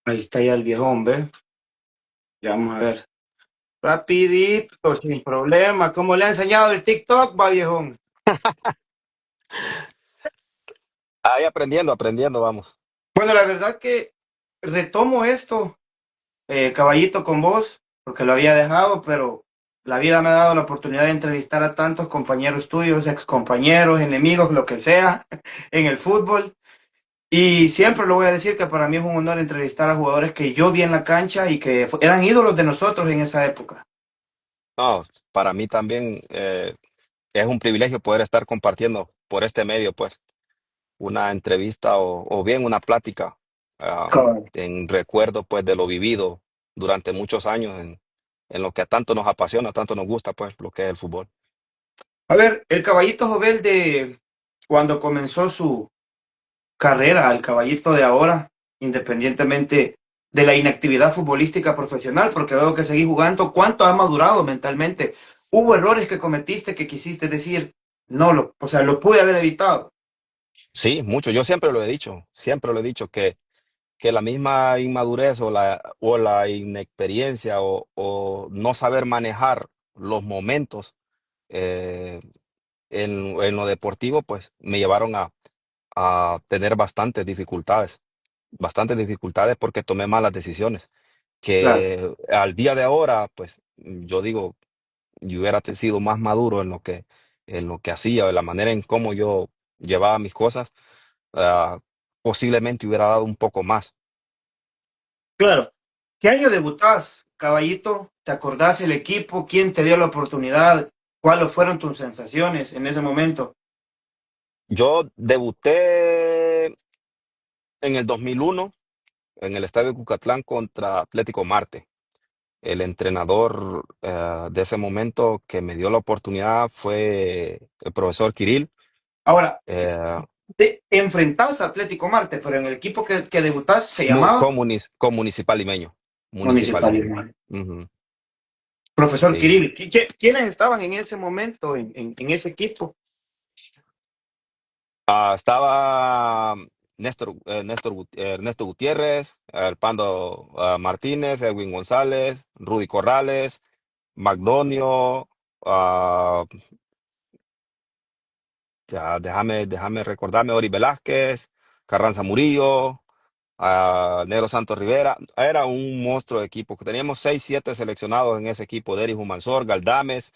Ahí está ya el viejón, ¿ve? Ya vamos a ver. Rapidito, sin problema. ¿Cómo le ha enseñado el TikTok, va, viejón? Ahí aprendiendo, vamos. Bueno, la verdad que retomo esto, caballito, con vos, porque lo había dejado, pero la vida me ha dado la oportunidad de entrevistar a tantos compañeros tuyos, excompañeros, enemigos, lo que sea, en el fútbol. Y siempre lo voy a decir que para mí es un honor entrevistar a jugadores que yo vi en la cancha y que eran ídolos de nosotros en esa época. No, para mí también es un privilegio poder estar compartiendo por este medio, pues, una entrevista o bien una plática en recuerdo, pues, de lo vivido durante muchos años en lo que a tanto nos apasiona, tanto nos gusta, pues, lo que es el fútbol. A ver, el caballito Jovel de cuando comenzó su carrera al caballito de ahora, independientemente de la inactividad futbolística profesional, porque veo que seguís jugando, ¿cuánto has madurado mentalmente? ¿Hubo errores que cometiste que quisiste decir, no, o sea, lo pude haber evitado? Sí, mucho. Yo siempre lo he dicho que la misma inmadurez o la inexperiencia o no saber manejar los momentos eh, en lo deportivo, pues me llevaron a tener bastantes dificultades porque tomé malas decisiones, Claro. que al día de ahora, pues yo digo, yo hubiera sido más maduro en lo que hacía, de la manera en cómo yo llevaba mis cosas, ah, posiblemente hubiera dado un poco más. Claro. ¿Qué año debutás, caballito? ¿Te acordás el equipo? ¿Quién te dio la oportunidad? ¿Cuáles fueron tus sensaciones en ese momento? Yo debuté en el 2001 en el Estadio Cucatlán contra Atlético Marte. El entrenador de ese momento que me dio la oportunidad fue el profesor Kirill. Ahora, eh, te enfrentás a Atlético Marte, pero en el equipo que debutás se llamaba con Municipal Limeño. Municipal Municipal. Limeño. Ujú, Profesor sí. Kirill, ¿quiénes estaban en ese momento en ese equipo? Estaba Ernesto Gutiérrez, el Pando Martínez, Edwin González, Rudy Corrales, Magdonio, ah, ya, déjame recordarme, Ori Velázquez, Carranza Murillo, Negro Santos Rivera. Era un monstruo de equipo, que teníamos 6 7 seleccionados en ese equipo, Deris Humansor, Galdames.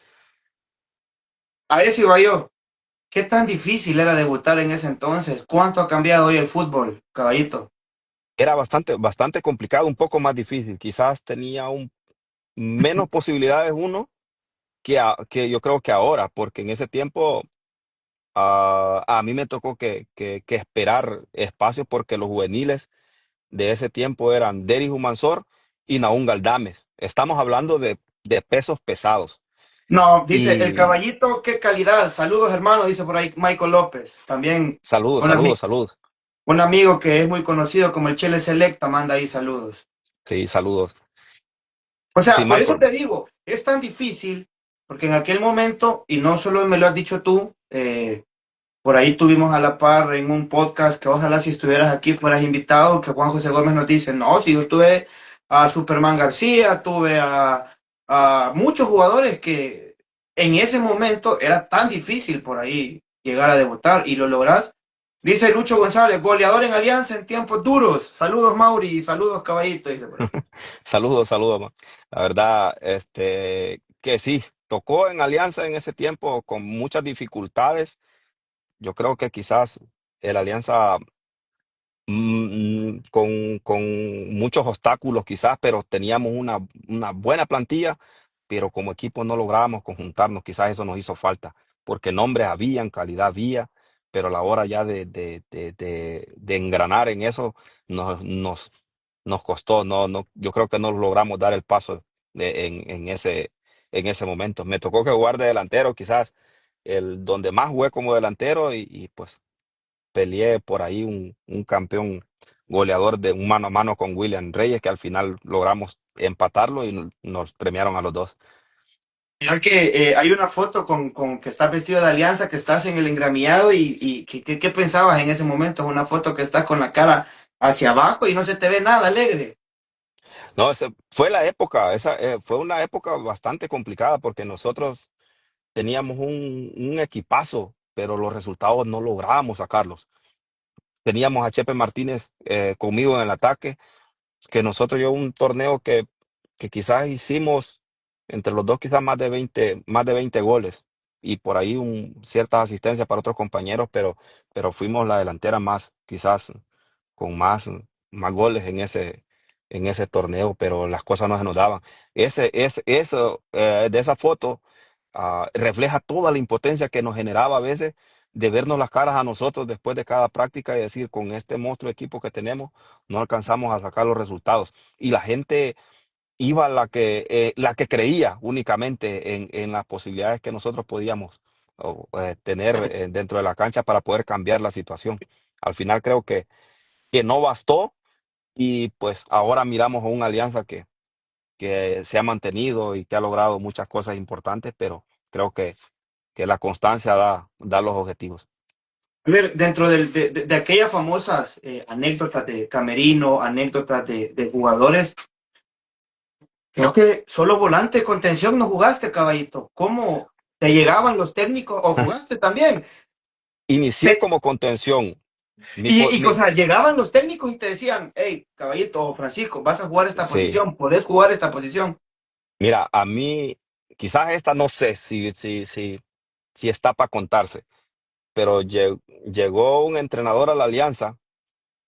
A eso iba yo. ¿Qué tan difícil era debutar en ese entonces? ¿Cuánto ha cambiado hoy el fútbol, caballito? Era bastante complicado, un poco más difícil. Quizás tenía menos posibilidades uno que yo creo que ahora, porque en ese tiempo a mí me tocó que esperar espacio porque los juveniles de ese tiempo eran Deris Humansor y Nahum Galdames. Estamos hablando de pesos pesados. No, dice el Y caballito, qué calidad. Saludos, hermano, dice por ahí Michael López. También saludos, un, saludos, saludos. un amigo que es muy conocido como el Chele Selecta manda ahí saludos. Sí, saludos. O Sí, sea, por eso Michael. te digo, es tan difícil, porque en aquel momento, y no solo me lo has dicho tú, por ahí tuvimos a la par en un podcast que ojalá si estuvieras aquí fueras invitado, que Juan José Gómez nos dice, no, si yo tuve a Superman García, tuve a muchos jugadores que en ese momento era tan difícil por ahí llegar a debutar y lo lográs. Dice Lucho González, goleador en Alianza en tiempos duros. Saludos Mauri y saludos Caballito, dice por ahí. Saludos, saludos, man. La verdad, que sí, tocó en Alianza en ese tiempo con muchas dificultades. Yo creo que quizás el Alianza con muchos obstáculos quizás, pero teníamos una buena plantilla, pero como equipo no lográbamos conjuntarnos, quizás eso nos hizo falta, porque nombres habían, calidad había, pero a la hora ya de engranar en eso nos costó, yo creo que no logramos dar el paso en ese momento. Me tocó que jugar de delantero, quizás donde más jugué como delantero y pues peleé por ahí un campeón goleador de un mano a mano con William Reyes, que al final logramos empatarlo y nos premiaron a los dos. Mira que hay una foto con que estás vestido de Alianza, que estás en el engramillado y ¿qué pensabas en ese momento? Es una foto que estás con la cara hacia abajo y no se te ve nada alegre. No, fue la época, fue una época bastante complicada porque nosotros teníamos un equipazo, pero los resultados no lográbamos sacarlos. Teníamos a Chepe Martínez conmigo en el ataque, que nosotros yo un torneo que quizás hicimos entre los dos quizás más de 20 goles y por ahí ciertas asistencias para otros compañeros, pero fuimos la delantera más, quizás con más goles en ese torneo, pero las cosas no se nos daban. Eso, de esa foto refleja toda la impotencia que nos generaba a veces de vernos las caras a nosotros después de cada práctica y decir, con este monstruo equipo que tenemos, no alcanzamos a sacar los resultados. Y la gente iba la que creía únicamente en las posibilidades que nosotros podíamos tener dentro de la cancha para poder cambiar la situación. Al final creo que no bastó y pues ahora miramos a una alianza que se ha mantenido y que ha logrado muchas cosas importantes, pero creo que la constancia da los objetivos. A ver, dentro de aquellas famosas anécdotas de Camerino, anécdotas de jugadores, creo que solo volante de contención no jugaste, caballito. ¿Cómo te llegaban los técnicos o jugaste también? Inicié Te- como contención. Mi, po- y mi- cosas, llegaban los técnicos y te decían, hey, caballito o Francisco, vas a jugar esta sí, posición, podés jugar esta posición. mira, a mí quizás esta no sé si está para contarse, pero llegó un entrenador a la Alianza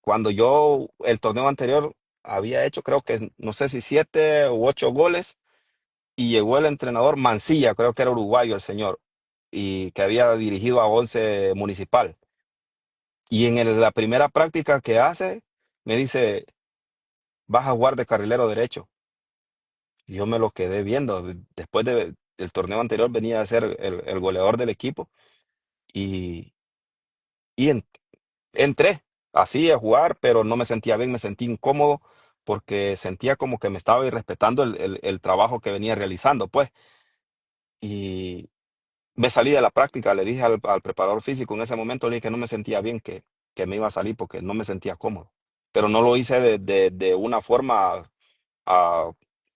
cuando yo el torneo anterior había hecho creo que no sé si 7 u 8 goles y llegó el entrenador Mancilla, creo que era uruguayo el señor, y que había dirigido a Once Municipal. Y en la primera práctica que hace, me dice, vas a jugar de carrilero derecho. Y yo me lo quedé viendo. Después del torneo anterior venía a ser el goleador del equipo y, y entré así a jugar, pero no me sentía bien, me sentí incómodo porque sentía como que me estaba irrespetando el trabajo que venía realizando, pues. Y me salí de la práctica, le dije al preparador físico en ese momento, le dije que no me sentía bien, que me iba a salir porque no me sentía cómodo. Pero no lo hice de una forma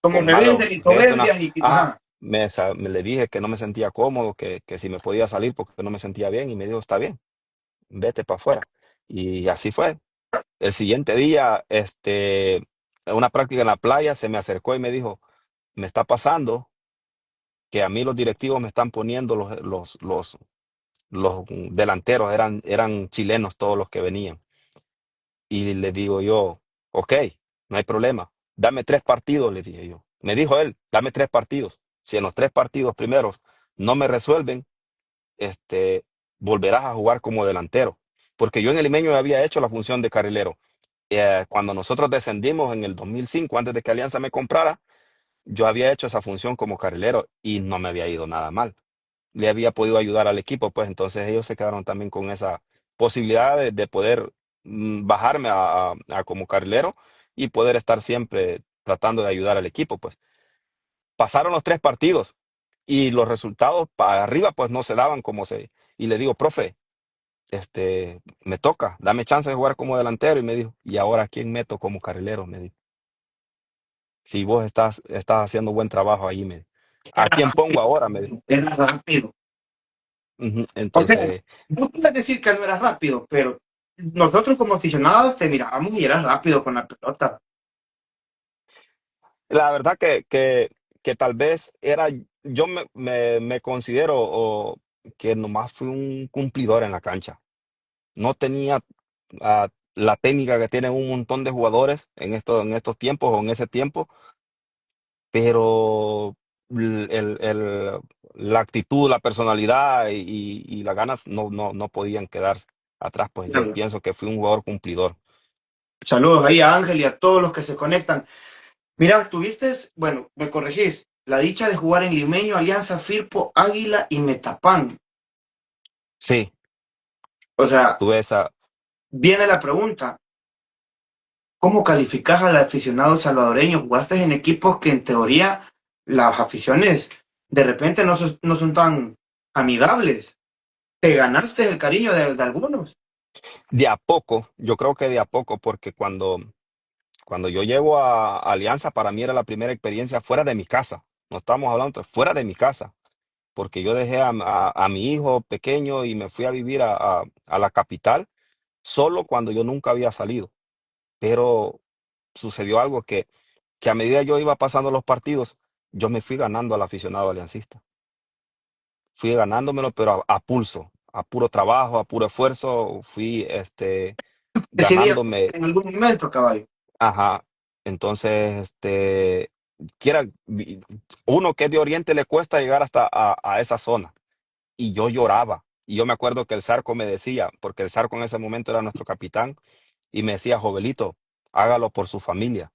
Como con rebelde malos ni gestos, nada. soberbia, ni... Ajá, Ajá. le dije que no me sentía cómodo, que si me podía salir porque no me sentía bien y me dijo, está bien, vete para afuera. Y así fue. El siguiente día, en una práctica en la playa, se me acercó y me dijo, me está pasando que a mí los directivos me están poniendo los delanteros, eran chilenos todos los que venían. Y le digo yo, ok, no hay problema, dame 3 partidos, le dije yo. Me dijo él, dame 3 partidos. Si en los 3 partidos primeros no me resuelven, este, volverás a jugar como delantero. Porque yo en el Limeño había hecho la función de carrilero. Cuando nosotros descendimos en el 2005, antes de que Alianza me comprara, yo había hecho esa función como carrilero y no me había ido nada mal. Le había podido ayudar al equipo, pues entonces ellos se quedaron también con esa posibilidad de poder bajarme a como carrilero y poder estar siempre tratando de ayudar al equipo, pues. Pasaron los 3 partidos y los resultados para arriba pues no se daban y le digo, profe, me toca, dame chance de jugar como delantero y me dijo, ¿y ahora quién meto como carrilero? Me dijo, si vos estás haciendo buen trabajo ahí, ¿a Era quién pongo rápido, ahora? Me dijo. era rápido. Ujú. O sea, Entonces, vos puedes decir que no eras rápido, pero nosotros como aficionados te mirábamos y eras rápido con la pelota. la verdad que tal vez yo me considero que nomás fui un cumplidor en la cancha. No tenía la técnica que tienen un montón de jugadores en estos tiempos o en ese tiempo, pero la actitud, la personalidad y las ganas no podían quedar atrás. Pues yo Claro. pienso que fui un jugador cumplidor. Saludos ahí a Ángel y a todos los que se conectan. Mira, tuviste, bueno, me corregís, la dicha de jugar en Limeño, Alianza, Firpo, Águila y Metapán. Sí, O sea, tuve esa. viene la pregunta, ¿cómo calificas al aficionado salvadoreño? Jugaste en equipos que en teoría las aficiones de repente no son tan amigables. Te ganaste el cariño de algunos. De a poco, yo creo que de a poco, porque Cuando yo llego a Alianza, para mí era la primera experiencia fuera de mi casa. No estamos hablando fuera de mi casa, porque yo dejé a mi hijo pequeño y me fui a vivir a la capital solo cuando yo nunca había salido. Pero sucedió algo que a medida yo iba pasando los partidos, yo me fui ganando al aficionado aliancista. Fui ganándomelo, pero a pulso, a puro trabajo, a puro esfuerzo, fui ¿Recibías ganándome. en algún momento, caballo? Ajá. Entonces, quiera, uno que es de Oriente le cuesta llegar hasta a esa zona. Y yo lloraba. Y yo me acuerdo que el Zarco me decía, porque el Zarco en ese momento era nuestro capitán, y me decía, Jovelito, hágalo por su familia,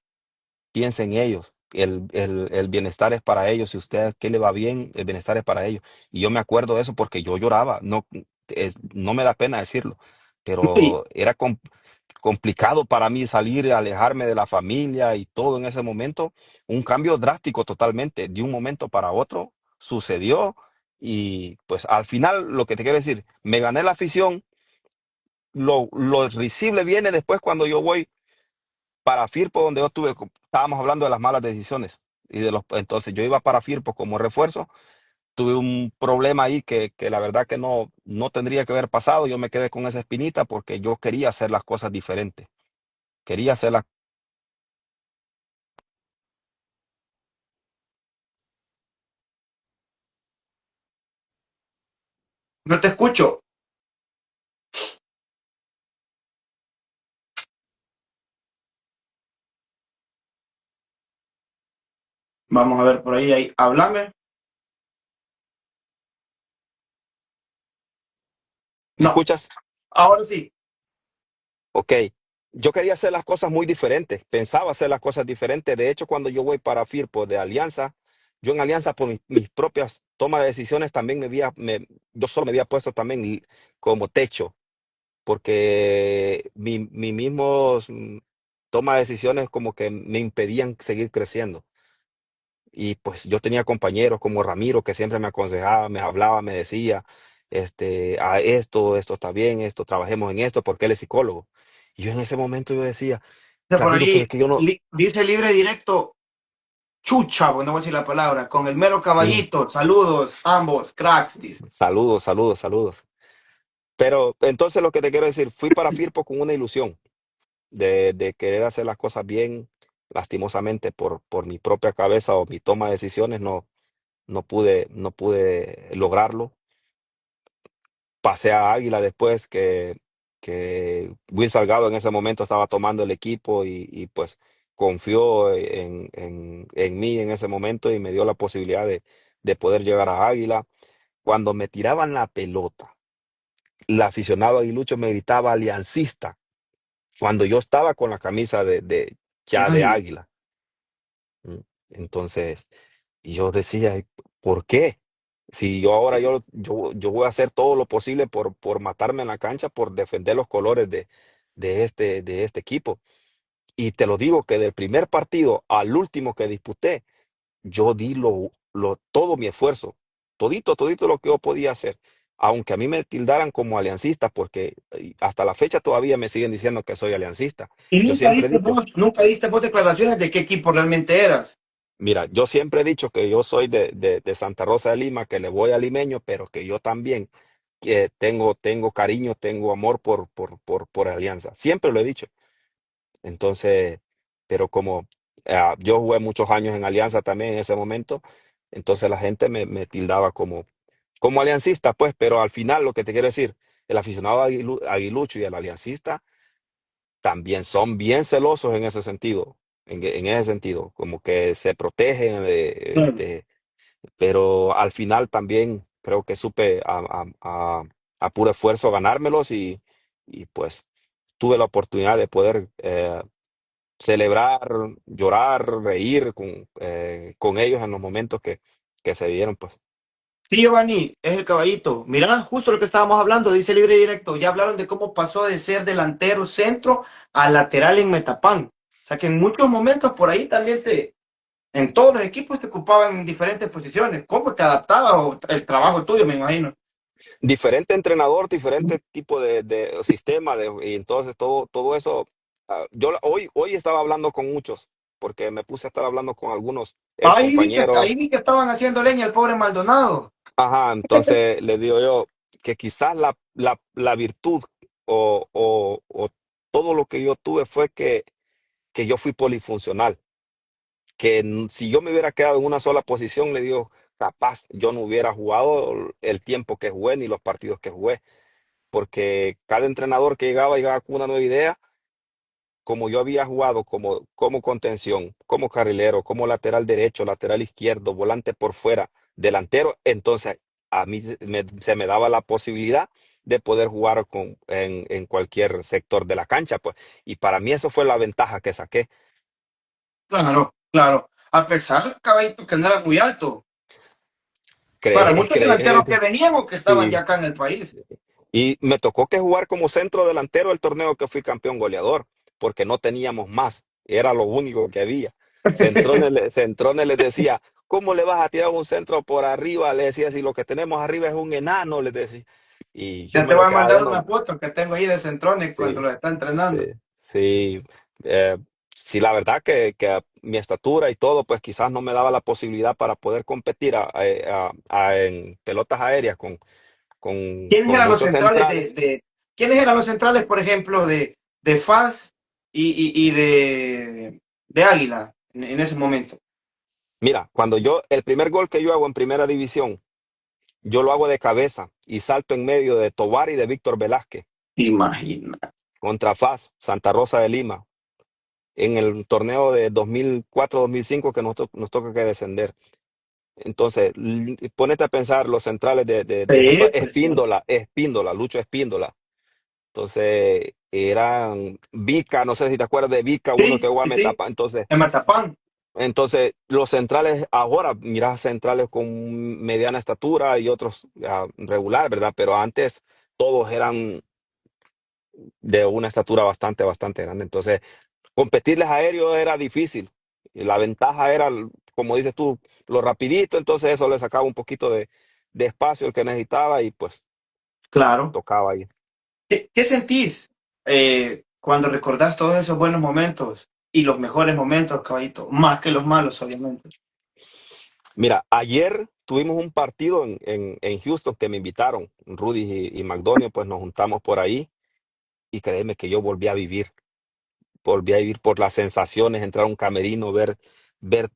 piense en ellos. El bienestar es para ellos. Si usted qué le va bien, el bienestar es para ellos. Y yo me acuerdo de eso porque yo lloraba. No, no me da pena decirlo, Sí. pero era complicado para mí salir, alejarme de la familia y todo en ese momento. Un cambio drástico totalmente, de un momento para otro sucedió. Y pues al final lo que te quiero decir, me gané la afición. Lo risible viene después cuando yo voy para Firpo, donde yo tuve, estábamos hablando de las malas decisiones. Entonces yo iba para Firpo como refuerzo, tuve un problema ahí que la verdad que no tendría que haber pasado. Yo me quedé con esa espinita porque yo quería hacer las cosas diferentes. Quería hacerlas. No te escucho. Vamos a ver por ahí. Háblame. ¿Me No, escuchas? ahora sí. Ok. Yo quería hacer las cosas muy diferentes. Pensaba hacer las cosas diferentes. De hecho, cuando yo voy para Firpo de Alianza, yo en Alianza por mis propias tomas de decisiones también yo solo me había puesto también como techo, porque mi mismos toma de decisiones como que me impedían seguir creciendo. Y pues yo tenía compañeros como Ramiro que siempre me aconsejaba, me hablaba, me decía, esto está bien, esto, trabajemos en esto, porque él es psicólogo. Y yo en ese momento yo decía, Dice por Ramiro, pero ahí, es que yo no. dice libre directo, chucha, pues no voy a decir la palabra, con el mero Mm, caballito. Saludos, ambos, cracks, dice. saludos, saludos, saludos. Pero entonces lo que te quiero decir, fui para Firpo con una ilusión de querer hacer las cosas bien. Lastimosamente por mi propia cabeza o mi toma de decisiones no pude lograrlo. Pasé a Águila después que Will Salgado en ese momento estaba tomando el equipo y pues confió en mí en ese momento y me dio la posibilidad de poder llegar a Águila. Cuando me tiraban la pelota, el aficionado aguilucho me gritaba aliancista cuando yo estaba con la camisa ya de Águila. Águila. Mm. Entonces, y yo decía, ¿por qué? Si yo ahora yo voy a hacer todo lo posible por matarme en la cancha, por defender los colores de este equipo. Y te lo digo que del primer partido al último que disputé, yo di todo mi esfuerzo, todito lo que yo podía hacer. Aunque a mí me tildaran como aliancista, porque hasta la fecha todavía me siguen diciendo que soy aliancista. Y Yo siempre he dicho, nunca diste vos declaraciones de qué equipo realmente eras. mira, yo siempre he dicho que yo soy de Santa Rosa de Lima, que le voy al limeño, pero que yo también que tengo cariño, tengo amor por Alianza. Siempre lo he dicho. Entonces, pero como yo jugué muchos años en Alianza también en ese momento, entonces la gente me tildaba como aliancista, pues, pero al final lo que te quiero decir, el aficionado aguilucho y el aliancista también son bien celosos en ese sentido, en ese sentido, como que se protegen, Claro. pero al final también creo que supe a puro esfuerzo ganármelos y pues tuve la oportunidad de poder celebrar, llorar, reír con ellos en los momentos que se dieron, pues. Sí, Giovanni, es el caballito. Mirá, justo lo que estábamos hablando, dice libre directo. Ya hablaron de cómo pasó de ser delantero centro a lateral en Metapán. O sea que en muchos momentos por ahí también en todos los equipos te ocupaban en diferentes posiciones. ¿Cómo te adaptaba o el trabajo tuyo, me imagino? Diferente entrenador, diferente tipo de sistema, y entonces todo eso Hoy estaba hablando con muchos, porque me puse a estar hablando con algunos ex Ahí compañeros. vi que estaban haciendo leña al pobre Maldonado. Ajá, entonces le digo yo que quizás la virtud o todo lo que yo tuve fue que yo fui polifuncional, que si yo me hubiera quedado en una sola posición, le digo, capaz yo no hubiera jugado el tiempo que jugué ni los partidos que jugué, porque cada entrenador que llegaba con una nueva idea. Como yo había jugado como contención, como carrilero, como lateral derecho, lateral izquierdo, volante por fuera, delantero, entonces a mí se me daba la posibilidad de poder jugar en cualquier sector de la cancha, pues. Y para mí eso fue la ventaja que saqué. Claro, claro. A pesar, caballito, que no era muy alto. Para Crees, muchos delanteros que crees, venían o que estaban ya sí. acá en el país. Y me tocó que jugar como centro delantero el torneo que fui campeón goleador, porque no teníamos más, era lo único que había. Centrones les decía, ¿cómo le vas a tirar un centro por arriba? Le decía, si lo que tenemos arriba es un enano, les decía. Y yo Ya me te lo voy a quedaba mandar una viendo, foto que tengo ahí de Centrones cuando sí, lo está sí, entrenando. sí. Sí, la verdad que mi estatura y todo, pues quizás no me daba la posibilidad para poder competir en pelotas aéreas ¿Quiénes con eran los muchos centrales centrales. quiénes eran los centrales, por ejemplo, de FAS y de Águila en ese momento? Mira, el primer gol que yo hago en primera división, yo lo hago de cabeza y salto en medio de Tobar y de Víctor Velázquez Te imaginas. contra FAS, Santa Rosa de Lima, en el torneo de 2004-2005 que nos toca que descender. Entonces, ponete a pensar los centrales de esa Sí, época, pues sí. Espíndola, Lucho Espíndola. Entonces, eran Vica, no sé si te acuerdas de Vica, uno que Sí, jugaba sí, sí. Metapa. Entonces, En Matapán. Los centrales ahora, miras centrales con mediana estatura y otros regular, ¿verdad? Pero antes todos eran de una estatura bastante grande. Entonces, competirles aéreos era difícil. Y la ventaja era, como dices tú, lo rapidito. Entonces, eso le sacaba un poquito de espacio el que necesitaba y pues Claro. tocaba ahí. ¿Qué sentís cuando recordás todos esos buenos momentos y los mejores momentos, caballito? Más que los malos, obviamente. Mira, ayer tuvimos un partido en Houston que me invitaron, Rudy y McDonald, pues nos juntamos por ahí y créeme que yo volví a vivir por las sensaciones, entrar a un camerino, ver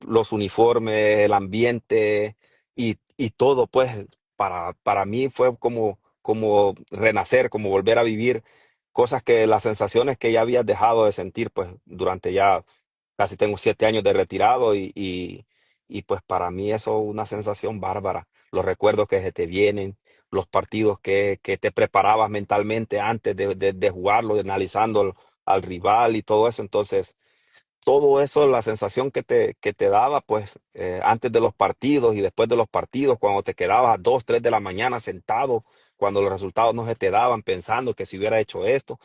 los uniformes, el ambiente y todo, pues para mí fue como renacer, como volver a vivir cosas que las sensaciones que ya habías dejado de sentir, pues durante ya casi tengo 7 años de retirado y pues para mí eso es una sensación bárbara. Los recuerdos que se te vienen, los partidos que te preparabas mentalmente antes de jugarlo, analizando al rival y todo eso. Entonces, todo eso, la sensación que te daba, pues, antes de los partidos y después de los partidos, cuando te quedabas a 2, 3 de la mañana sentado, cuando los resultados no se te daban, pensando que si hubiera hecho esto,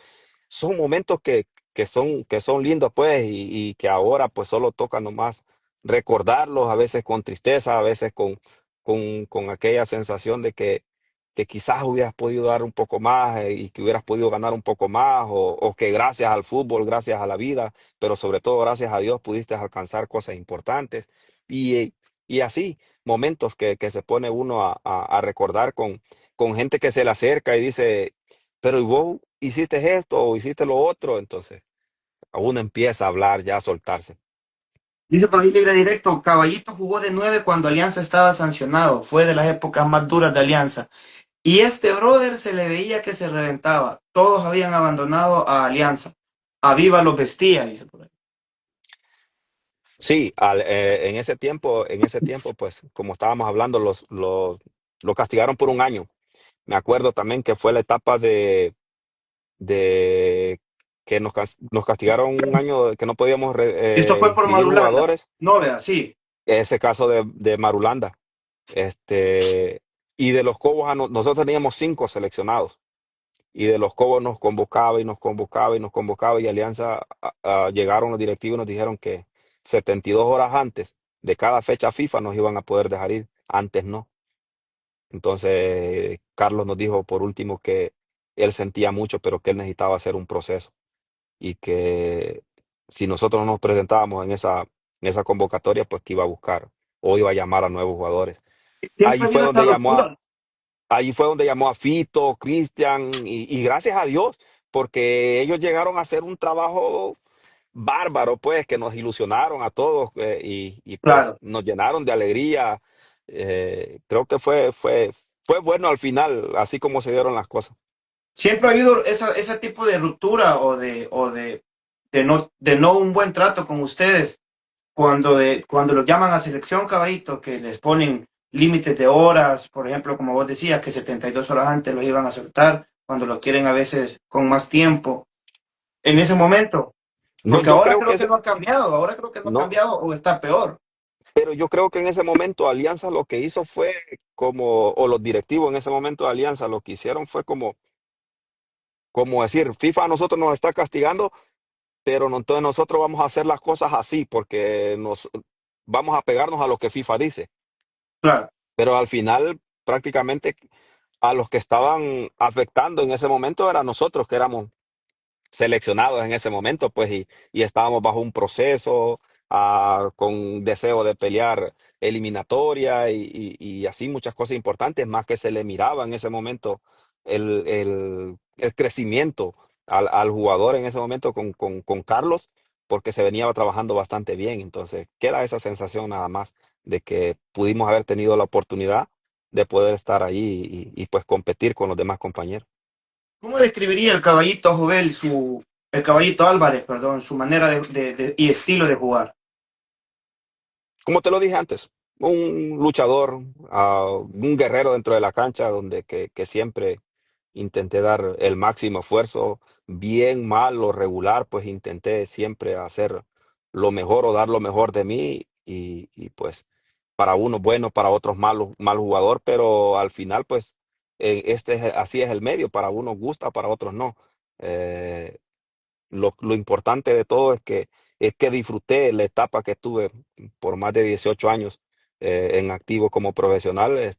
son momentos que son lindos, pues, y que ahora, pues, solo toca nomás recordarlos, a veces con tristeza, a veces con aquella sensación de que quizás hubieras podido dar un poco más y que hubieras podido ganar un poco más, o que gracias al fútbol, gracias a la vida, pero sobre todo gracias a Dios pudiste alcanzar cosas importantes. Y, y así, momentos que se pone uno a recordar con gente que se le acerca y dice, pero ¿y vos hiciste esto o hiciste lo otro? Entonces, uno empieza a hablar, ya a soltarse. Dice por ahí libre directo, Caballito jugó de 9 cuando Alianza estaba sancionado. Fue de las épocas más duras de Alianza. Y este brother se le veía que se reventaba. Todos habían abandonado a Alianza. A Viva los vestía, dice por ahí. Sí, en ese tiempo, pues, como estábamos hablando, lo castigaron por un año. Me acuerdo también que fue la etapa de que nos castigaron un año que no podíamos Esto fue por inscribir Marulanda. jugadores. No, vea, sí. Ese caso de Marulanda. Y de los Cobos, nosotros teníamos 5 seleccionados. Y de los Cobos nos convocaba y nos convocaba y nos convocaba y Alianza llegaron los directivos y nos dijeron que 72 horas antes de cada fecha FIFA nos iban a poder dejar ir, antes no. Entonces Carlos nos dijo por último que él sentía mucho, pero que él necesitaba hacer un proceso. y que si nosotros no nos presentábamos en esa convocatoria, pues que iba a buscar o iba a llamar a nuevos jugadores. Siempre Allí ha fue habido esa donde llamó a, ruptura. allí fue donde llamó a Fito, Cristian, y gracias a Dios, porque ellos llegaron a hacer un trabajo bárbaro, pues, que nos ilusionaron a todos, y pues Claro. nos llenaron de alegría. Creo que fue bueno al final, así como se dieron las cosas. Siempre ha habido ese tipo de ruptura de no un buen trato con ustedes cuando los llaman a selección, caballito, que les ponen límites de horas, por ejemplo, como vos decías, que 72 horas antes los iban a soltar, cuando lo quieren a veces con más tiempo. En ese momento, No, porque yo ahora creo que creo que no ha cambiado, ahora creo que no ha no, cambiado o está peor. pero yo creo que en ese momento Alianza lo que hizo fue como, o los directivos en ese momento de Alianza lo que hicieron fue como decir, FIFA a nosotros nos está castigando, pero entonces nosotros vamos a hacer las cosas así porque nos vamos a pegarnos a lo que FIFA dice. Claro. Pero al final, prácticamente a los que estaban afectando en ese momento eran nosotros, que éramos seleccionados en ese momento, pues, y estábamos bajo un proceso, con deseo de pelear eliminatoria y así muchas cosas importantes, más que se le miraba en ese momento el crecimiento al jugador en ese momento con Carlos, porque se venía trabajando bastante bien. Entonces, queda esa sensación nada más de que pudimos haber tenido la oportunidad de poder estar ahí y pues competir con los demás compañeros. ¿Cómo describiría el caballito Jovel, el caballito Álvarez, perdón, su manera y estilo de jugar? Como te lo dije antes, un luchador, un guerrero dentro de la cancha donde que siempre intenté dar el máximo esfuerzo, bien, mal o regular, pues intenté siempre hacer lo mejor o dar lo mejor de mí y pues para unos bueno, para otros malo, mal jugador, pero al final pues así es el medio, para unos gusta, para otros no. Eh, lo importante de todo es que disfruté la etapa que estuve por más de 18 años en activo como profesional.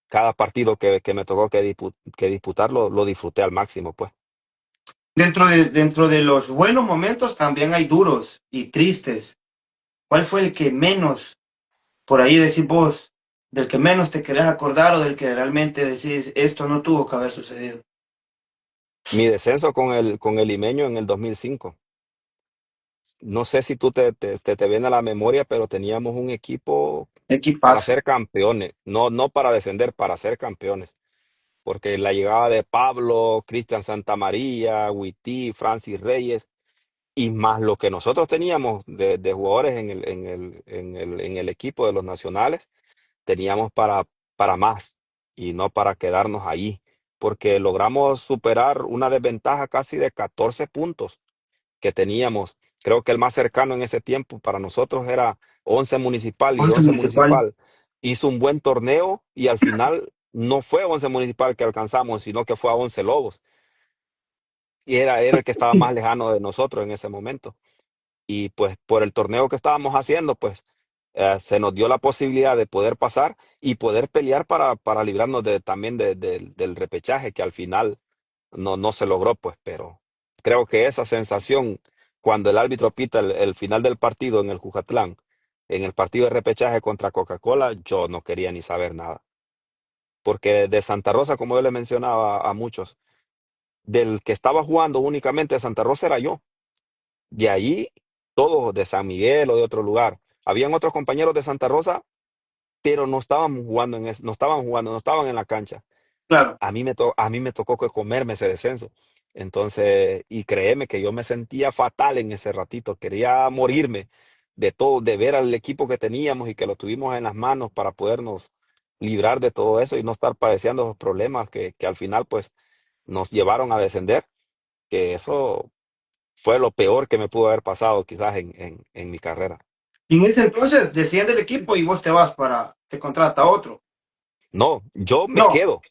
Cada partido que me tocó que disputar lo disfruté al máximo, pues. Dentro de los buenos momentos también hay duros y tristes. ¿Cuál fue el que menos, por ahí decís vos, del que menos te querés acordar o del que realmente decís, esto no tuvo que haber sucedido? Mi descenso con el Limeño en el 2005. No sé si tú te viene a la memoria, pero teníamos un equipo para Equipazo. ser campeones, no para descender, para ser campeones. Porque la llegada de Pablo, Cristian Santamaría, Witty, Francis Reyes, y más lo que nosotros teníamos de jugadores en el equipo de los nacionales, teníamos para más y no para quedarnos ahí, porque logramos superar una desventaja casi de 14 puntos que teníamos. Creo que el más cercano en ese tiempo para nosotros era Once Municipal, y Once Once Municipal. Municipal hizo un buen torneo y al final no fue Once Municipal que alcanzamos, sino que fue a Once Lobos, y era el que estaba más lejano de nosotros en ese momento. Y pues por el torneo que estábamos haciendo, pues se nos dio la posibilidad de poder pasar y poder pelear para librarnos también del repechaje, que al final no se logró, pues, pero creo que esa sensación cuando el árbitro pita el final del partido en el Jujatlán, en el partido de repechaje contra Coca-Cola, yo no quería ni saber nada. Porque de Santa Rosa, como yo le mencionaba a muchos, del que estaba jugando únicamente de Santa Rosa era yo. De ahí, todos de San Miguel o de otro lugar. Habían otros compañeros de Santa Rosa, pero no estaban jugando no estaban jugando, no estaban en la cancha. Claro. A mí me tocó que comerme ese descenso. Entonces, y créeme que yo me sentía fatal en ese ratito. Quería morirme de todo, de ver al equipo que teníamos y que lo tuvimos en las manos para podernos librar de todo eso y no estar padeciendo esos problemas que al final, pues, nos llevaron a descender. Que eso fue lo peor que me pudo haber pasado quizás en mi carrera. Y en ese entonces desciende el equipo y vos te contrata otro. No, yo me No, quedo.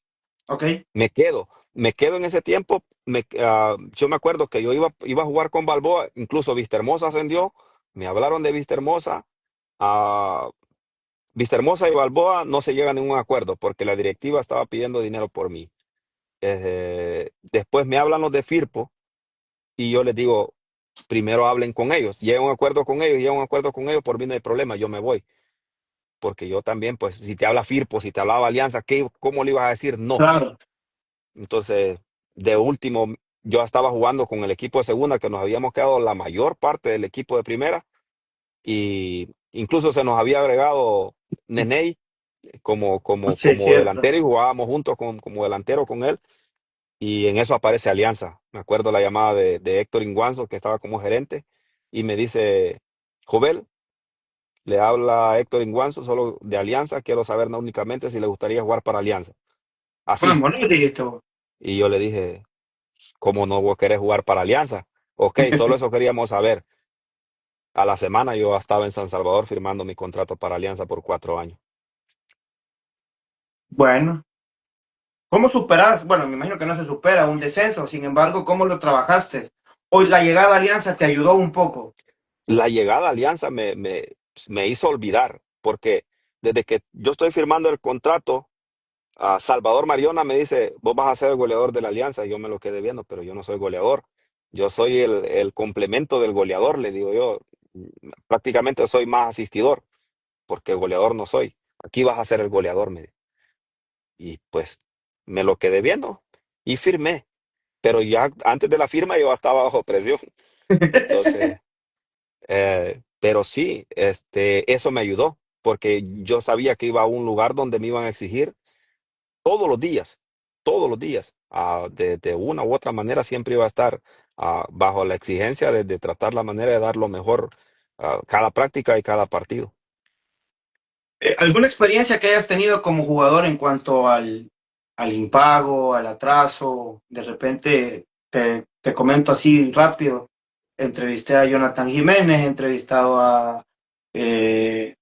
ok, Me quedo, me quedo en ese tiempo. Yo me acuerdo que yo iba a jugar con Balboa, incluso Vistahermosa ascendió, me hablaron de Vistahermosa. ah, Vistahermosa y Balboa no se llegan a ningún acuerdo porque la directiva estaba pidiendo dinero por mí. Después me hablan los de Firpo y yo les digo, primero hablen con ellos, lleguen a un acuerdo con ellos, lleguen a un acuerdo con ellos, por mí no hay problema, yo me voy. Porque yo también, pues, si te habla Firpo, si te hablaba Alianza, ¿cómo le ibas a decir no? Claro. Entonces, de último, yo estaba jugando con el equipo de segunda, que nos habíamos quedado la mayor parte del equipo de primera, y incluso se nos había agregado Neney Sí, es como cierto. delantero y jugábamos juntos como delantero con él. Y en eso aparece Alianza. Me acuerdo la llamada de Héctor Inguanzo, que estaba como gerente, y me dice, Jovel, le habla Héctor Inguanzo, solo de Alianza, quiero saber no únicamente si le gustaría jugar para Alianza. Así. Vamos, ¿no? Dijiste vos. Y yo le dije, ¿cómo no vos querés jugar para Alianza? Ok, solo eso queríamos saber. A la semana yo estaba en San Salvador firmando mi contrato para Alianza por 4 años. Bueno, ¿cómo superás? Bueno, me imagino que no se supera un descenso, sin embargo, ¿cómo lo trabajaste? Hoy la llegada a Alianza te ayudó un poco. La llegada a Alianza me hizo olvidar, porque desde que yo estoy firmando el contrato, Salvador Mariona me dice, vos vas a ser el goleador de la Alianza. Y yo me lo quedé viendo, pero yo no soy goleador. Yo soy el complemento del goleador, le digo yo. Prácticamente soy más asistidor, porque goleador no soy. Aquí vas a ser el goleador, me dijo. Y pues me lo quedé viendo y firmé. Pero ya antes de la firma yo estaba bajo presión. Entonces, pero sí, eso me ayudó, porque yo sabía que iba a un lugar donde me iban a exigir todos los días, todos los días. De una u otra manera siempre iba a estar bajo la exigencia de tratar la manera de dar lo mejor cada práctica y cada partido. ¿Alguna experiencia que hayas tenido como jugador en cuanto al impago, al atraso? De repente, te comento así rápido. Entrevisté a Jonathan Jiménez, he entrevistado eh,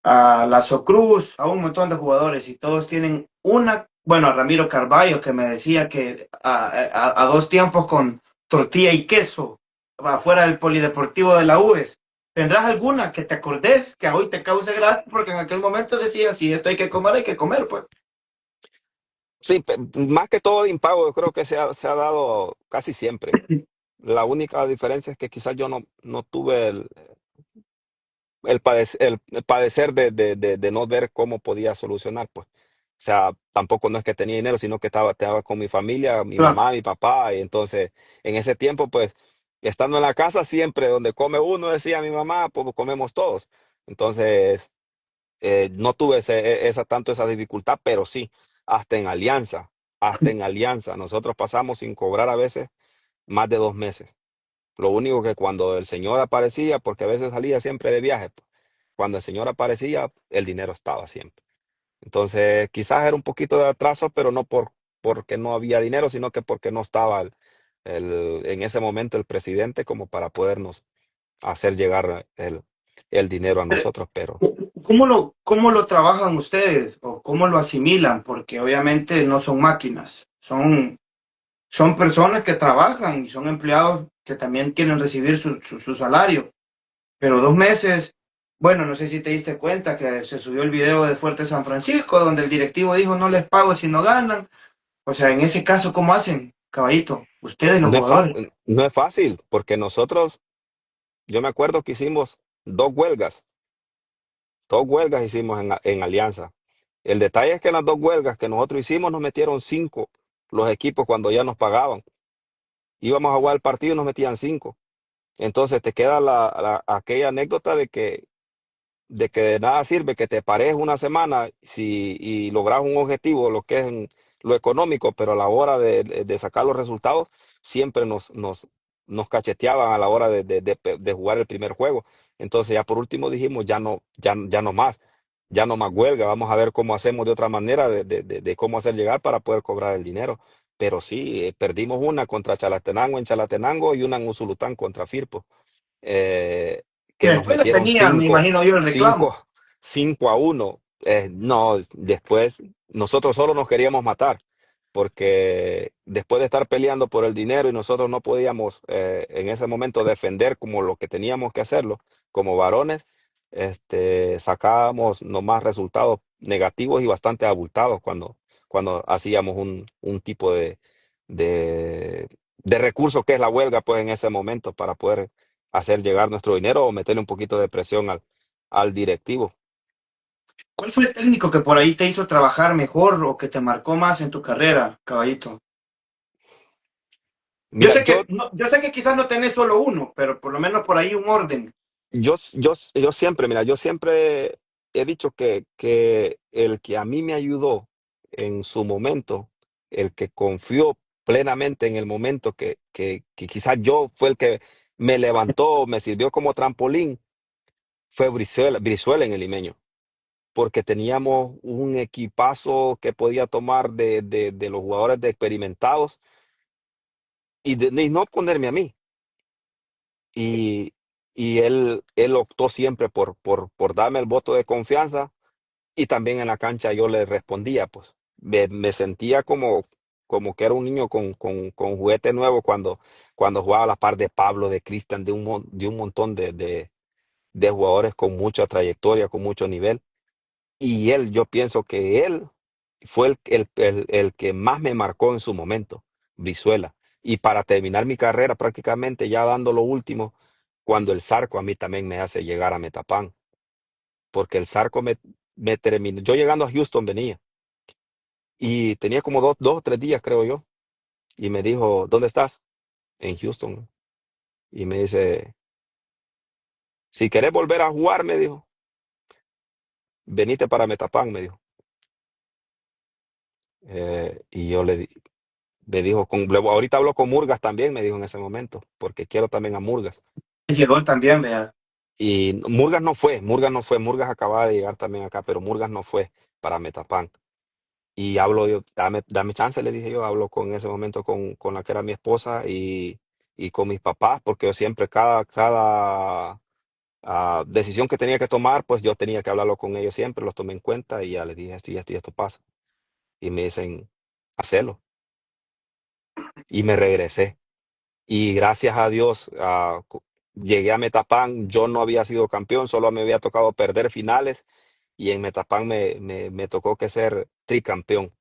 a Lazo Cruz, a un montón de jugadores y todos tienen bueno, a Ramiro Carballo que me decía que a 2 tiempos con tortilla y queso afuera del polideportivo de la UES. ¿Tendrás alguna que te acordes que hoy te cause gracia? Porque en aquel momento decía, si esto hay que comer, pues. Sí, más que todo de impago, yo creo que se ha dado casi siempre. La única diferencia es que quizás yo no tuve el padecer de no ver cómo podía solucionar, pues. O sea, tampoco no es que tenía dinero, sino que estaba con mi familia, mi Claro. mamá, mi papá, y entonces en ese tiempo, pues, estando en la casa siempre, donde come uno, decía mi mamá, pues comemos todos. Entonces, no tuve tanto esa dificultad, pero sí, hasta en Alianza, nosotros pasamos sin cobrar a veces más de 2 meses. Lo único que cuando el señor aparecía, porque a veces salía siempre de viaje, pues, cuando el señor aparecía, el dinero estaba siempre. Entonces, quizás era un poquito de atraso, pero no porque no había dinero, sino que porque no estaba en ese momento el presidente como para podernos hacer llegar el dinero a nosotros. Pero Cómo lo trabajan ustedes o cómo lo asimilan? Porque obviamente no son máquinas, son personas que trabajan y son empleados que también quieren recibir su salario. Pero 2 meses, bueno, no sé si te diste cuenta que se subió el video de Fuerte San Francisco, donde el directivo dijo no les pago si no ganan. O sea, en ese caso, ¿cómo hacen, caballito? Ustedes, los no es, fa- jugadores. no es fácil, porque yo me acuerdo que hicimos dos huelgas hicimos en Alianza. El detalle es que en las dos huelgas que nosotros hicimos nos metieron cinco los equipos cuando ya nos pagaban. Íbamos a jugar el partido y nos metían cinco. Entonces te queda aquella anécdota de que de nada sirve que te pares una semana y logras un objetivo, lo que es en lo económico, pero a la hora de sacar los resultados, siempre nos cacheteaban a la hora de jugar el primer juego. Entonces ya por último dijimos, ya no más huelga, vamos a ver cómo hacemos de otra manera, de cómo hacer llegar para poder cobrar el dinero. Pero sí, perdimos una contra Chalatenango en Chalatenango y una en Usulután contra Firpo, eh, Que que nos después le metieron tenía, me imagino yo, el reclamo. 5-1. No, después nosotros solo nos queríamos matar, porque después de estar peleando por el dinero y nosotros no podíamos en ese momento defender como lo que teníamos que hacerlo, como varones, sacábamos nomás resultados negativos y bastante abultados cuando hacíamos un tipo de recursos que es la huelga, pues en ese momento para poder hacer llegar nuestro dinero o meterle un poquito de presión al directivo. ¿Cuál fue el técnico que por ahí te hizo trabajar mejor o que te marcó más en tu carrera, caballito? Yo Mira, sé que, no, yo sé que quizás no tenés solo uno, pero por lo menos por ahí un orden. yo siempre, mira, yo siempre he dicho que el que a mí me ayudó en su momento, el que confió plenamente en el momento que quizás yo fue el que me levantó, me sirvió como trampolín, fue Brizuela en el Limeño, porque teníamos un equipazo que podía tomar de los jugadores de experimentados y no ponerme a mí. Y, y él optó siempre por darme el voto de confianza y también en la cancha yo le respondía, pues me sentía como que era un niño con juguete nuevo cuando jugaba a la par de Pablo, de Cristian, de un montón de jugadores con mucha trayectoria, con mucho nivel. Y yo pienso que él fue el que más me marcó en su momento, Brizuela. Y para terminar mi carrera, prácticamente ya dando lo último, cuando el Zarco a mí también me hace llegar a Metapán, porque el Zarco me terminó. Yo llegando a Houston venía y tenía como dos o tres días, creo yo, y me dijo, ¿dónde estás? En Houston. Y me dice, si querés volver a jugar, me dijo, venite para Metapán, me dijo. Y yo le dijo, ahorita hablo con Murgas también, me dijo en ese momento, porque quiero también a Murgas. Llegó también, vea. Y Murgas acababa de llegar también acá, pero Murgas no fue para Metapán. Y hablo yo, dame chance, le dije yo, hablo con en ese momento con la que era mi esposa y con mis papás, porque yo siempre cada decisión que tenía que tomar, pues yo tenía que hablarlo con ellos siempre, los tomé en cuenta y ya les dije esto y esto y esto pasa. Y me dicen, hacelo. Y me regresé. Y gracias a Dios, llegué a Metapán. Yo no había sido campeón, solo me había tocado perder finales y en Metapán me tocó que ser tricampeón.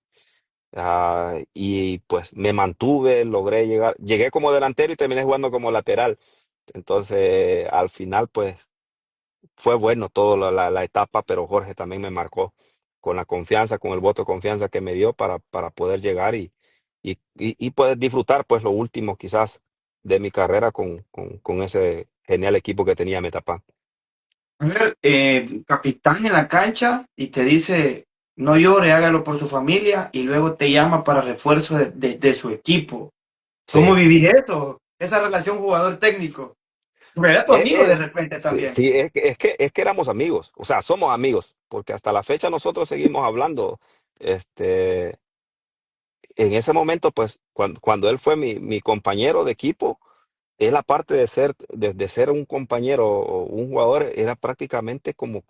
Y pues me mantuve, logré llegar, llegué como delantero y terminé jugando como lateral. Entonces, al final, pues fue bueno toda la etapa, pero Jorge también me marcó con la confianza, con el voto de confianza que me dio para poder llegar y poder disfrutar pues lo último quizás de mi carrera con ese genial equipo que tenía Metapán. A ver, capitán en la cancha y te dice, no llore, hágalo por su familia y luego te llama para refuerzo de su equipo. ¿Cómo Sí. vivís eso? Esa relación jugador-técnico. Porque era tu amigo de repente Sí, también. sí, es que éramos amigos, o sea, somos amigos, porque hasta la fecha nosotros seguimos hablando. Este, en ese momento, pues, cuando él fue mi compañero de equipo, él aparte de ser un compañero o un jugador, era prácticamente como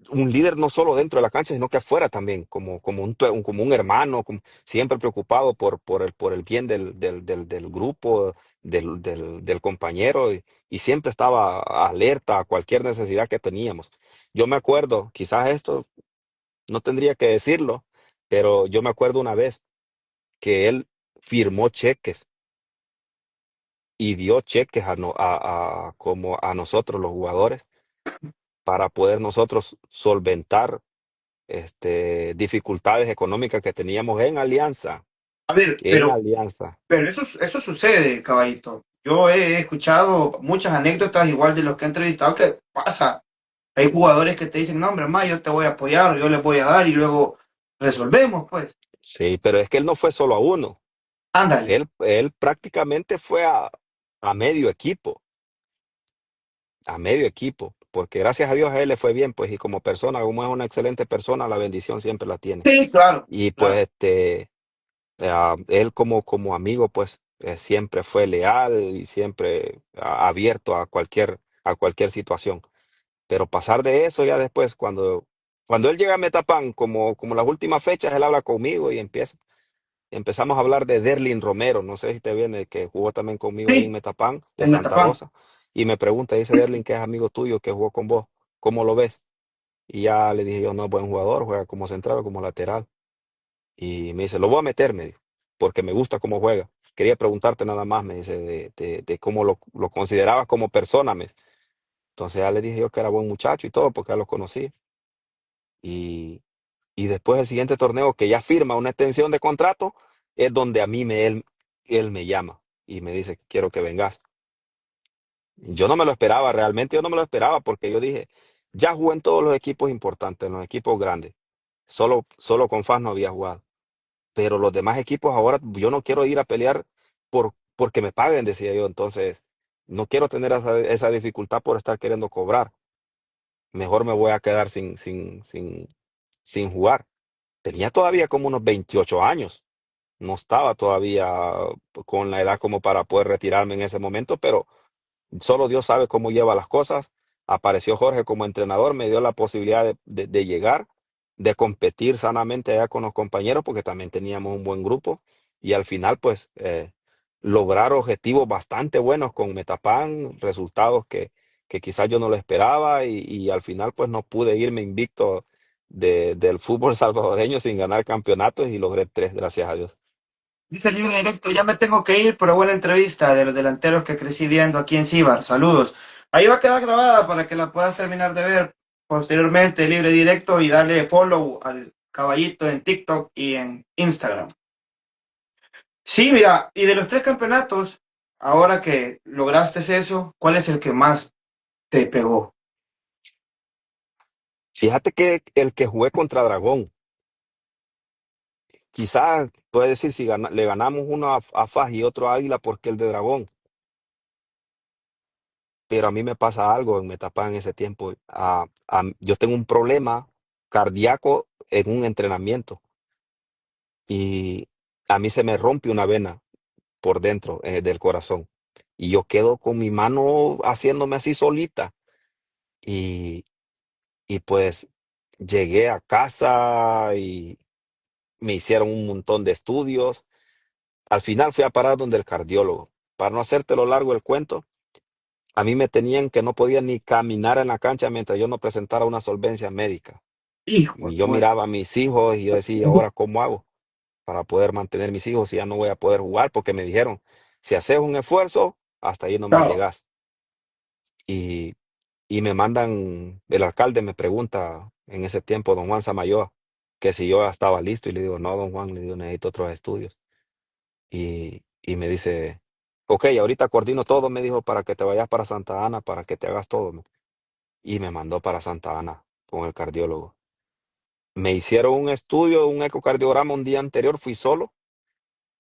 un líder no solo dentro de la cancha, sino que afuera también, como un hermano, siempre preocupado por el bien del grupo, del compañero, y siempre estaba alerta a cualquier necesidad que teníamos. Yo me acuerdo, quizás esto no tendría que decirlo, pero yo me acuerdo una vez que él firmó cheques y dio cheques como a nosotros los jugadores para poder nosotros solventar dificultades económicas que teníamos en Alianza, A ver, en Alianza. pero eso sucede, caballito. Yo he escuchado muchas anécdotas, igual de los que he entrevistado, que pasa. Hay jugadores que te dicen, no, hombre, ma, yo te voy a apoyar, yo les voy a dar y luego resolvemos, pues. Sí, pero es que él no fue solo a uno, Ándale. él prácticamente fue a medio equipo, porque gracias a Dios a él le fue bien, pues, y como persona, como es una excelente persona, la bendición siempre la tiene. Sí, claro, Y pues, claro. él como amigo, pues, siempre fue leal y siempre abierto a cualquier situación. Pero pasar de eso ya después, cuando él llega a Metapán, como las últimas fechas, él habla conmigo y empezamos a hablar de Derlin Romero, no sé si te viene, que jugó también conmigo ahí en Sí, Metapán, de en Santa Metapán. Rosa, y me pregunta, dice Derlin, que es amigo tuyo, que jugó con vos, ¿cómo lo ves? Y ya le dije yo, no es buen jugador, juega como central o como lateral. Y me dice, lo voy a meter, me dijo, porque me gusta cómo juega. quería preguntarte nada más, me dice, de cómo lo considerabas como persona, me. Entonces ya le dije yo que era buen muchacho y todo, porque ya lo conocí. Y, y después del siguiente torneo, que ya firma una extensión de contrato, es donde a mí él me llama y me dice, quiero que vengas. Yo no me lo esperaba, realmente yo no me lo esperaba, porque yo dije, ya jugué en todos los equipos importantes, en los equipos grandes. Solo con FAS no había jugado. Pero los demás equipos ahora, yo no quiero ir a pelear porque me paguen, decía yo. Entonces, no quiero tener esa dificultad por estar queriendo cobrar. Mejor me voy a quedar sin jugar. Tenía todavía como unos 28 años. No estaba todavía con la edad como para poder retirarme en ese momento, pero solo Dios sabe cómo lleva las cosas. Apareció Jorge como entrenador, me dio la posibilidad de llegar, de competir sanamente allá con los compañeros, porque también teníamos un buen grupo. Y al final, pues, lograr objetivos bastante buenos con Metapan, resultados que quizás yo no lo esperaba. Y al final, pues, no pude irme invicto del fútbol salvadoreño sin ganar campeonatos y logré tres, gracias a Dios. Dice el libre directo, ya me tengo que ir, pero buena entrevista de los delanteros que crecí viendo aquí en Cibar. Saludos. Ahí va a quedar grabada para que la puedas terminar de ver posteriormente, libre directo, y darle follow al caballito en TikTok y en Instagram. Sí, mira, y de los tres campeonatos, ahora que lograste eso, ¿cuál es el que más te pegó? Fíjate que el que jugué contra Dragón, quizás puede decir si le ganamos uno a Faj y otro a Águila porque el de Dragón, pero a mí me pasa algo en Metapan en ese tiempo. Yo tengo un problema cardíaco en un entrenamiento y a mí se me rompe una vena por dentro del corazón y yo quedo con mi mano haciéndome así solita y, y pues llegué a casa y me hicieron un montón de estudios. Al final fui a parar donde el cardiólogo. Para no hacerte lo largo el cuento, a mí me tenían que no podía ni caminar en la cancha mientras yo no presentara una solvencia médica. Hijo Y de yo puta. miraba a mis hijos y yo decía, ¿ahora cómo hago para poder mantener mis hijos si ya no voy a poder jugar? Porque me dijeron, si haces un esfuerzo, hasta ahí nomás Chao. llegas. Y, y me mandan, el alcalde me pregunta en ese tiempo, don Juan Samayoa, que si yo ya estaba listo y le digo, no, don Juan, le digo, necesito otros estudios. Y me dice, ok, ahorita coordino todo, me dijo, para que te vayas para Santa Ana, para que te hagas todo. Y me mandó para Santa Ana con el cardiólogo. Me hicieron un estudio, un ecocardiograma un día anterior, fui solo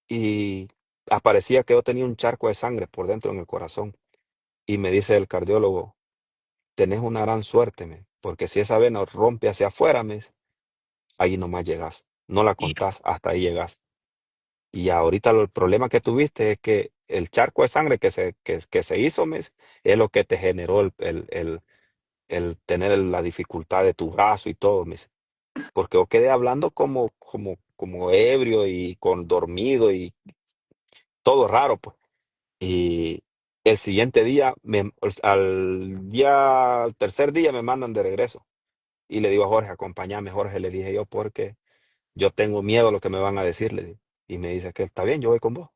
y aparecía que yo tenía un charco de sangre por dentro en el corazón. Y me dice el cardiólogo, tenés una gran suerte, porque si esa vena rompe hacia afuera, ahí nomás llegas. No la contás, hasta ahí llegas. Y ahorita el problema que tuviste es que el charco de sangre que se hizo, es lo que te generó el tener la dificultad de tu brazo y todo, porque yo quedé hablando como ebrio y con dormido y todo raro, pues. Y el siguiente día, al tercer día me mandan de regreso. Y le digo a Jorge, acompáñame, Jorge, le dije yo, porque yo tengo miedo a lo que me van a decir, le digo. Y me dice que está bien, yo voy con vos.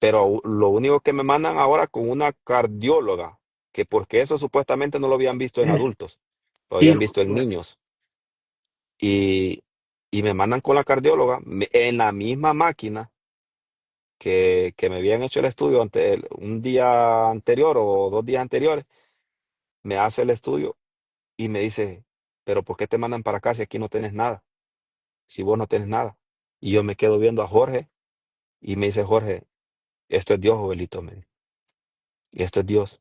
Pero lo único que me mandan ahora con una cardióloga, que porque eso supuestamente no lo habían visto en adultos, lo habían Hijo visto de en puta. niños. Y, y me mandan con la cardióloga en la misma máquina que me habían hecho el estudio un día anterior o 2 días anteriores. Me hace el estudio y me dice, pero ¿por qué te mandan para acá si aquí no tienes nada? Si vos no tienes nada. Y yo me quedo viendo a Jorge y me dice, Jorge, esto es Dios, Jovelito, esto es Dios.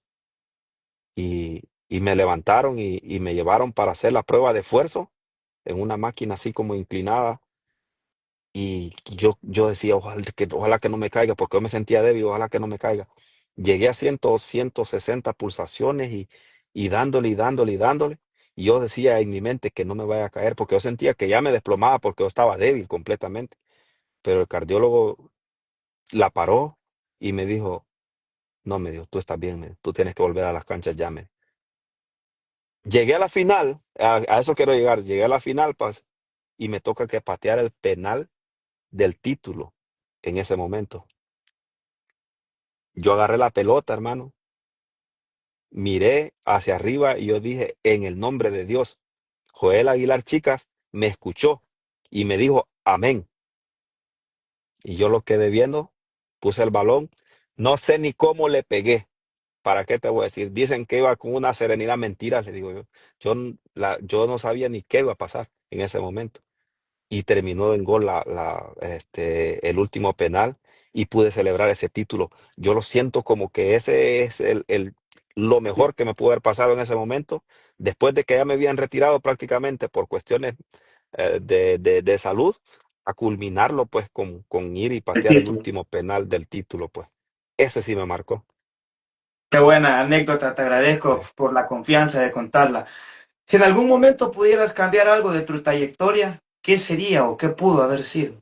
Y me levantaron y me llevaron para hacer la prueba de esfuerzo en una máquina así como inclinada. Y yo decía, ojalá que no me caiga, porque yo me sentía débil, ojalá que no me caiga. Llegué a 160 pulsaciones y dándole y dándole y dándole. Y yo decía en mi mente que no me vaya a caer, porque yo sentía que ya me desplomaba porque yo estaba débil completamente. Pero el cardiólogo la paró y me dijo, no, me dijo, tú estás bien, tú tienes que volver a las canchas ya. Llegué a la final, a eso quiero llegar, llegué a la final, y me toca que patear el penal del título. en ese momento. Yo agarré la pelota, hermano, miré hacia arriba y yo dije, en el nombre de Dios. Joel Aguilar, chicas, me escuchó y me dijo, amén. Y yo lo quedé viendo, puse el balón, no sé ni cómo le pegué. ¿Para qué te voy a decir? Dicen que iba con una serenidad, mentira, le digo yo. Yo no sabía ni qué iba a pasar en ese momento. Y terminó en gol el último penal y pude celebrar ese título. Yo lo siento como que ese es lo mejor que me pudo haber pasado en ese momento, después de que ya me habían retirado prácticamente por cuestiones de salud, a culminarlo pues con ir y El patear el título. último penal del título, pues. Ese sí me marcó. Qué buena anécdota, te Sí. agradezco por la confianza de contarla. Si en algún momento pudieras cambiar algo de tu trayectoria, ¿qué sería o qué pudo haber sido?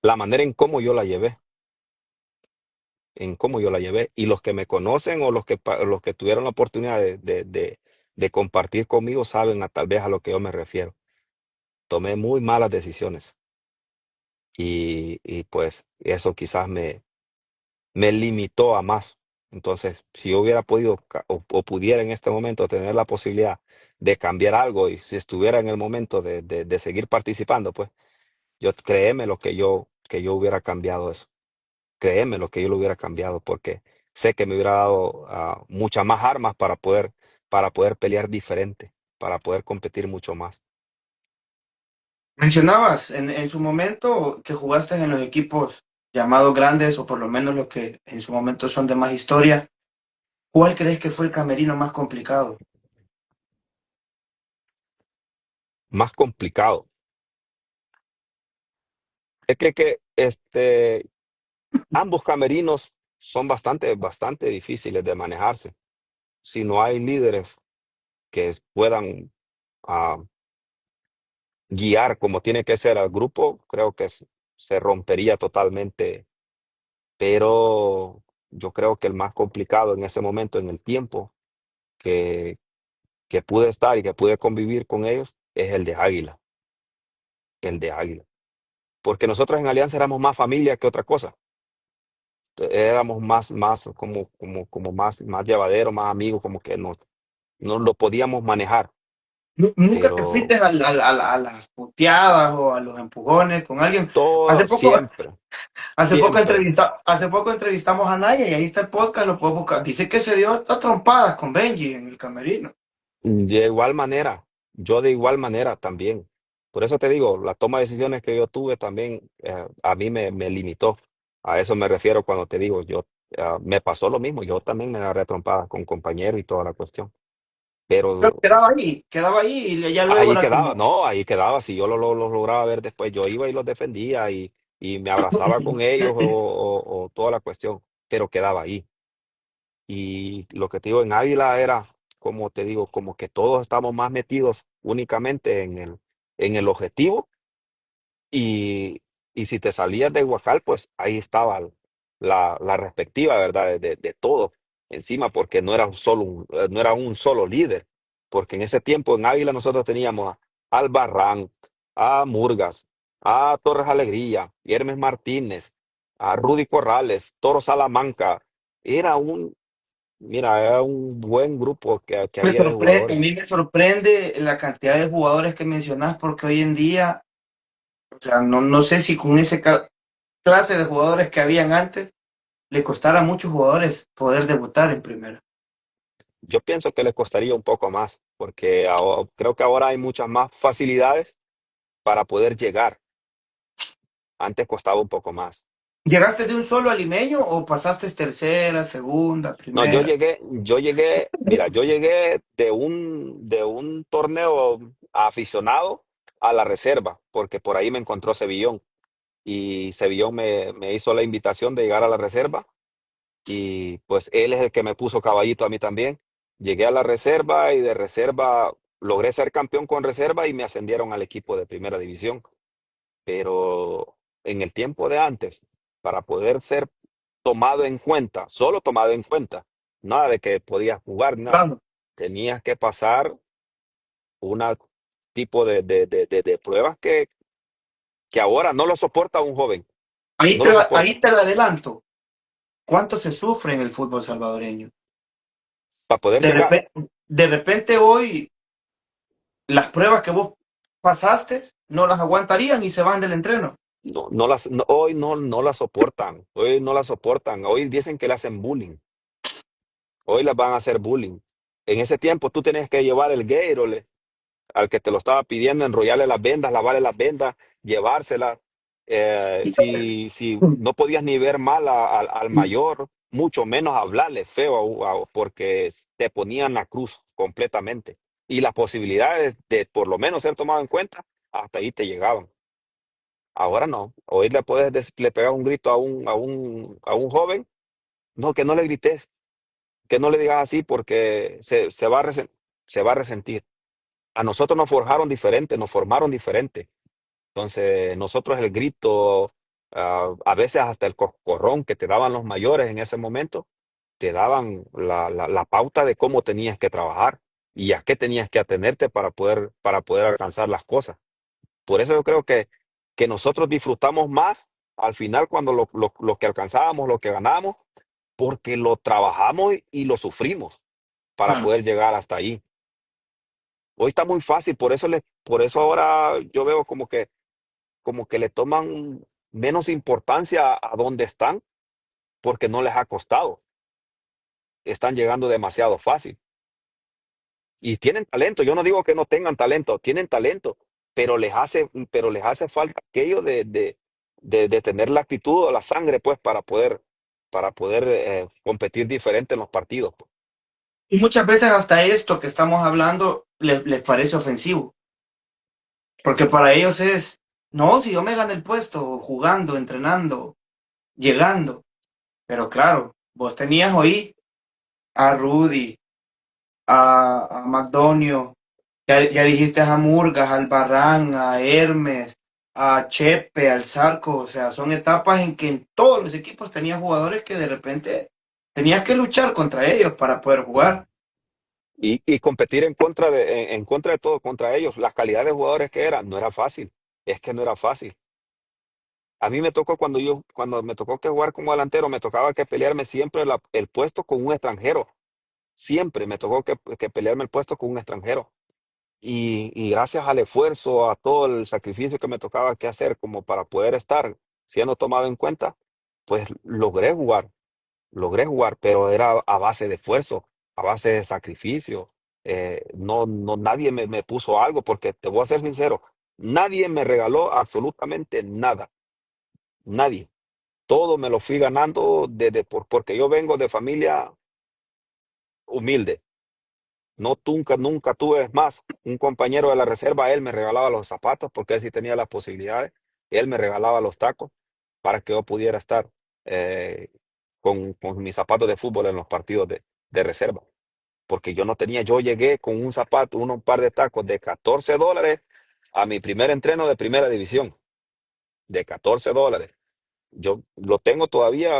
La manera en cómo yo la llevé. Y los que me conocen o los que tuvieron la oportunidad de compartir conmigo saben tal vez a lo que yo me refiero. Tomé muy malas decisiones y pues eso quizás me limitó a más. Entonces, si yo hubiera podido o pudiera en este momento tener la posibilidad de cambiar algo y si estuviera en el momento de seguir participando, pues yo créeme lo que yo hubiera cambiado eso. Créeme lo que yo lo hubiera cambiado porque sé que me hubiera dado muchas más armas para poder pelear diferente, para poder competir mucho más. Mencionabas en su momento que jugaste en los equipos llamados grandes, o por lo menos los que en su momento son de más historia. ¿Cuál crees que fue el camerino más complicado? Más complicado. Es que ambos camerinos son bastante difíciles de manejarse. Si no hay líderes que puedan ah, guiar como tiene que ser al grupo, creo que se rompería totalmente. Pero yo creo que el más complicado en ese momento, en el tiempo que, que pude estar y que pude convivir con ellos, es el de Águila. Porque nosotros en Alianza éramos más familia que otra cosa. Éramos más más llevaderos, más amigos, como que nos lo podíamos manejar. ¿Nunca te fuiste Pero a las puteadas o a los empujones con alguien? Hace todo poco, siempre, siempre. hace poco entrevistamos a Naya y ahí está el podcast, lo puedo buscar. Dice que se dio a trompadas con Benji en el camerino. De igual manera, yo de igual manera también. Por eso te digo, la toma de decisiones que yo tuve también a mí me limitó. A eso me refiero cuando te digo, me pasó lo mismo, yo también me agarré a trompadas con compañeros y toda la cuestión. Pero Pero quedaba ahí y ya luego ahí era quedaba, como, no, ahí quedaba. Si yo lo lograba ver después, yo iba y los defendía y me abrazaba con ellos o toda la cuestión, pero quedaba ahí. Y lo que te digo, en Ávila era, como te digo, como que todos estamos más metidos únicamente en el objetivo y, y si te salías de Huacal, pues ahí estaba la respectiva, ¿verdad? De todo encima, porque no era un solo líder, porque en ese tiempo en Ávila nosotros teníamos a Albarrán, a Murgas, a Torres Alegría, Hermes Martínez, a Rudy Corrales, Toro Salamanca. Era mira, era un buen grupo que había de a jugadores. mí me sorprende la cantidad de jugadores que mencionas porque hoy en día, o sea, no sé si con esa clase de jugadores que habían antes, le costara a muchos jugadores poder debutar en primera. Yo pienso que les costaría un poco más, porque creo que ahora hay muchas más facilidades para poder llegar. Antes costaba un poco más. ¿Llegaste de un solo alimeño o pasaste tercera, segunda, No, primera? mira, yo llegué de un torneo aficionado a la reserva, porque por ahí me encontró Sevillón y Sevillón me hizo la invitación de llegar a la reserva y pues él es el que me puso caballito a mí también. Llegué a la reserva y de reserva logré ser campeón con reserva y me ascendieron al equipo de primera división. Pero en el tiempo de antes, para poder ser tomado en cuenta, solo tomado en cuenta, nada de que podías jugar, nada. Claro. Tenías que pasar una tipo de pruebas que ahora no lo soporta un joven. no lo Ahí soportan. te lo adelanto. ¿Cuánto se sufre en el fútbol salvadoreño? Para poder De llegar. repente, de repente hoy las pruebas que vos pasaste no las aguantarían y se van del entreno. Hoy no la soportan, hoy no la soportan, hoy dicen que le hacen bullying, hoy las van a hacer bullying. En ese tiempo tú tenías que llevar el Gatorade al que te lo estaba pidiendo, enrollarle las vendas, lavarle las vendas, llevárselas. Si no podías ni ver mal al mayor, mucho menos hablarle feo porque te ponían la cruz completamente. Y las posibilidades de por lo menos ser tomado en cuenta, hasta ahí te llegaban. Ahora no. Hoy le pegar un grito a un joven, no, que no le grites, que no le digas así porque se va a resentir. A nosotros nos forjaron diferente, nos formaron diferente. Entonces, nosotros el grito, a veces hasta el coscorrón que te daban los mayores en ese momento, te daban la pauta de cómo tenías que trabajar y a qué tenías que atenerte para poder alcanzar las cosas. Por eso yo creo que nosotros disfrutamos más al final cuando lo que alcanzábamos, lo que ganamos, porque lo trabajamos y lo sufrimos para Claro. poder llegar hasta ahí. Hoy está muy fácil, por eso ahora yo veo como que le toman menos importancia a dónde están, porque no les ha costado. Están llegando demasiado fácil. Y tienen talento. Yo no digo que no tengan talento, tienen talento, pero les hace falta aquello de tener la actitud o la sangre, pues, para poder competir diferente en los partidos, pues. Y muchas veces hasta esto que estamos hablando les parece ofensivo, porque para ellos es, no, si yo me gané el puesto jugando, entrenando, llegando, pero claro, vos tenías hoy a Rudy, a McDonio, ya dijiste a Murgas, al Barran, a Hermes, a Chepe, al Zarco, o sea, son etapas en que en todos los equipos tenías jugadores que de repente tenías que luchar contra ellos para poder jugar. Y competir en contra de todo, contra ellos, la calidad de jugadores que eran, no era fácil. Es que no era fácil. A mí me tocó cuando me tocó que jugar como delantero, me tocaba que pelearme siempre el puesto con un extranjero. Siempre me tocó que pelearme el puesto con un extranjero. Y gracias al esfuerzo, a todo el sacrificio que me tocaba que hacer como para poder estar siendo tomado en cuenta, pues logré jugar, pero era a base de esfuerzo, a base de sacrificio. No, no, nadie me puso algo, porque te voy a ser sincero, nadie me regaló absolutamente nada, nadie. Todo me lo fui ganando porque yo vengo de familia humilde. No, nunca tuve, es más, un compañero de la reserva, él me regalaba los zapatos porque él sí tenía las posibilidades. Él me regalaba los tacos para que yo pudiera estar eh, con mis zapatos de fútbol en los partidos de reserva. Porque yo no tenía, yo llegué con un par de tacos de $14 a mi primer entreno de primera división, de $14. Yo lo tengo todavía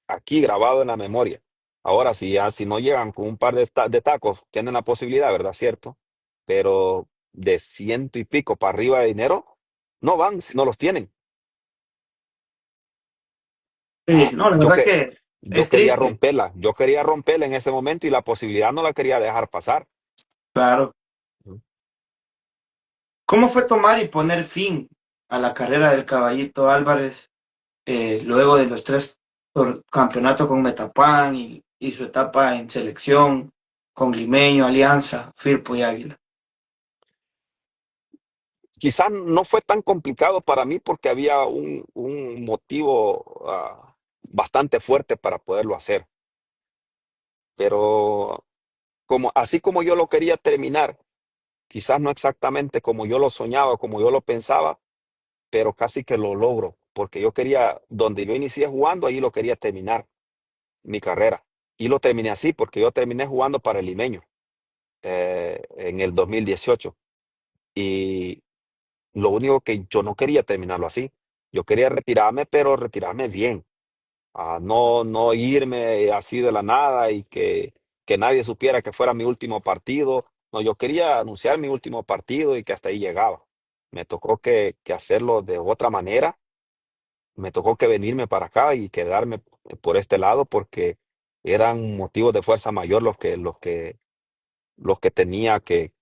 aquí grabado en la memoria. Ahora, si no llegan con un par de tacos, tienen la posibilidad, ¿verdad? Cierto. Pero de ciento y pico para arriba de dinero, no van si no los tienen. Sí, Ah, no, la yo verdad que que yo es quería triste, romperla, yo quería romperla en ese momento y la posibilidad no la quería dejar pasar. claro. Ujú. ¿Cómo fue tomar y poner fin a la carrera del Caballito Álvarez luego de los tres campeonatos con Metapan y su etapa en selección con Limeño, Alianza, Firpo y Águila? Quizás no fue tan complicado para mí porque había un motivo bastante fuerte para poderlo hacer, pero así como yo lo quería terminar, quizás no exactamente como yo lo soñaba, como yo lo pensaba, pero casi que lo logro, porque yo quería, donde yo inicié jugando, ahí lo quería terminar, mi carrera. Y lo terminé así, porque yo terminé jugando para el Limeño en el 2018. Y lo único que yo no quería terminarlo así. Yo quería retirarme, pero retirarme bien. No irme así de la nada y que nadie supiera que fuera mi último partido. No, yo quería anunciar mi último partido y que hasta ahí llegaba. Me tocó que hacerlo de otra manera. me tocó que venirme para acá y quedarme por este lado porque eran motivos de fuerza mayor los que tenía que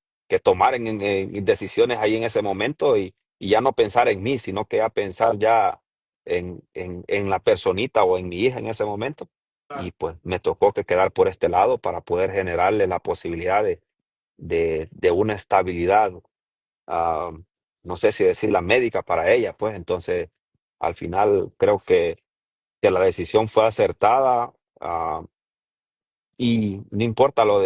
tomar en decisiones ahí en ese momento y ya no pensar en mí, sino que ya pensar ya en la personita o en mi hija en ese momento. Y pues me tocó que quedar por este lado para poder generarle la posibilidad de una estabilidad, ah, no sé si decir la médica para ella, pues entonces al final creo que la decisión fue acertada. Y no importa lo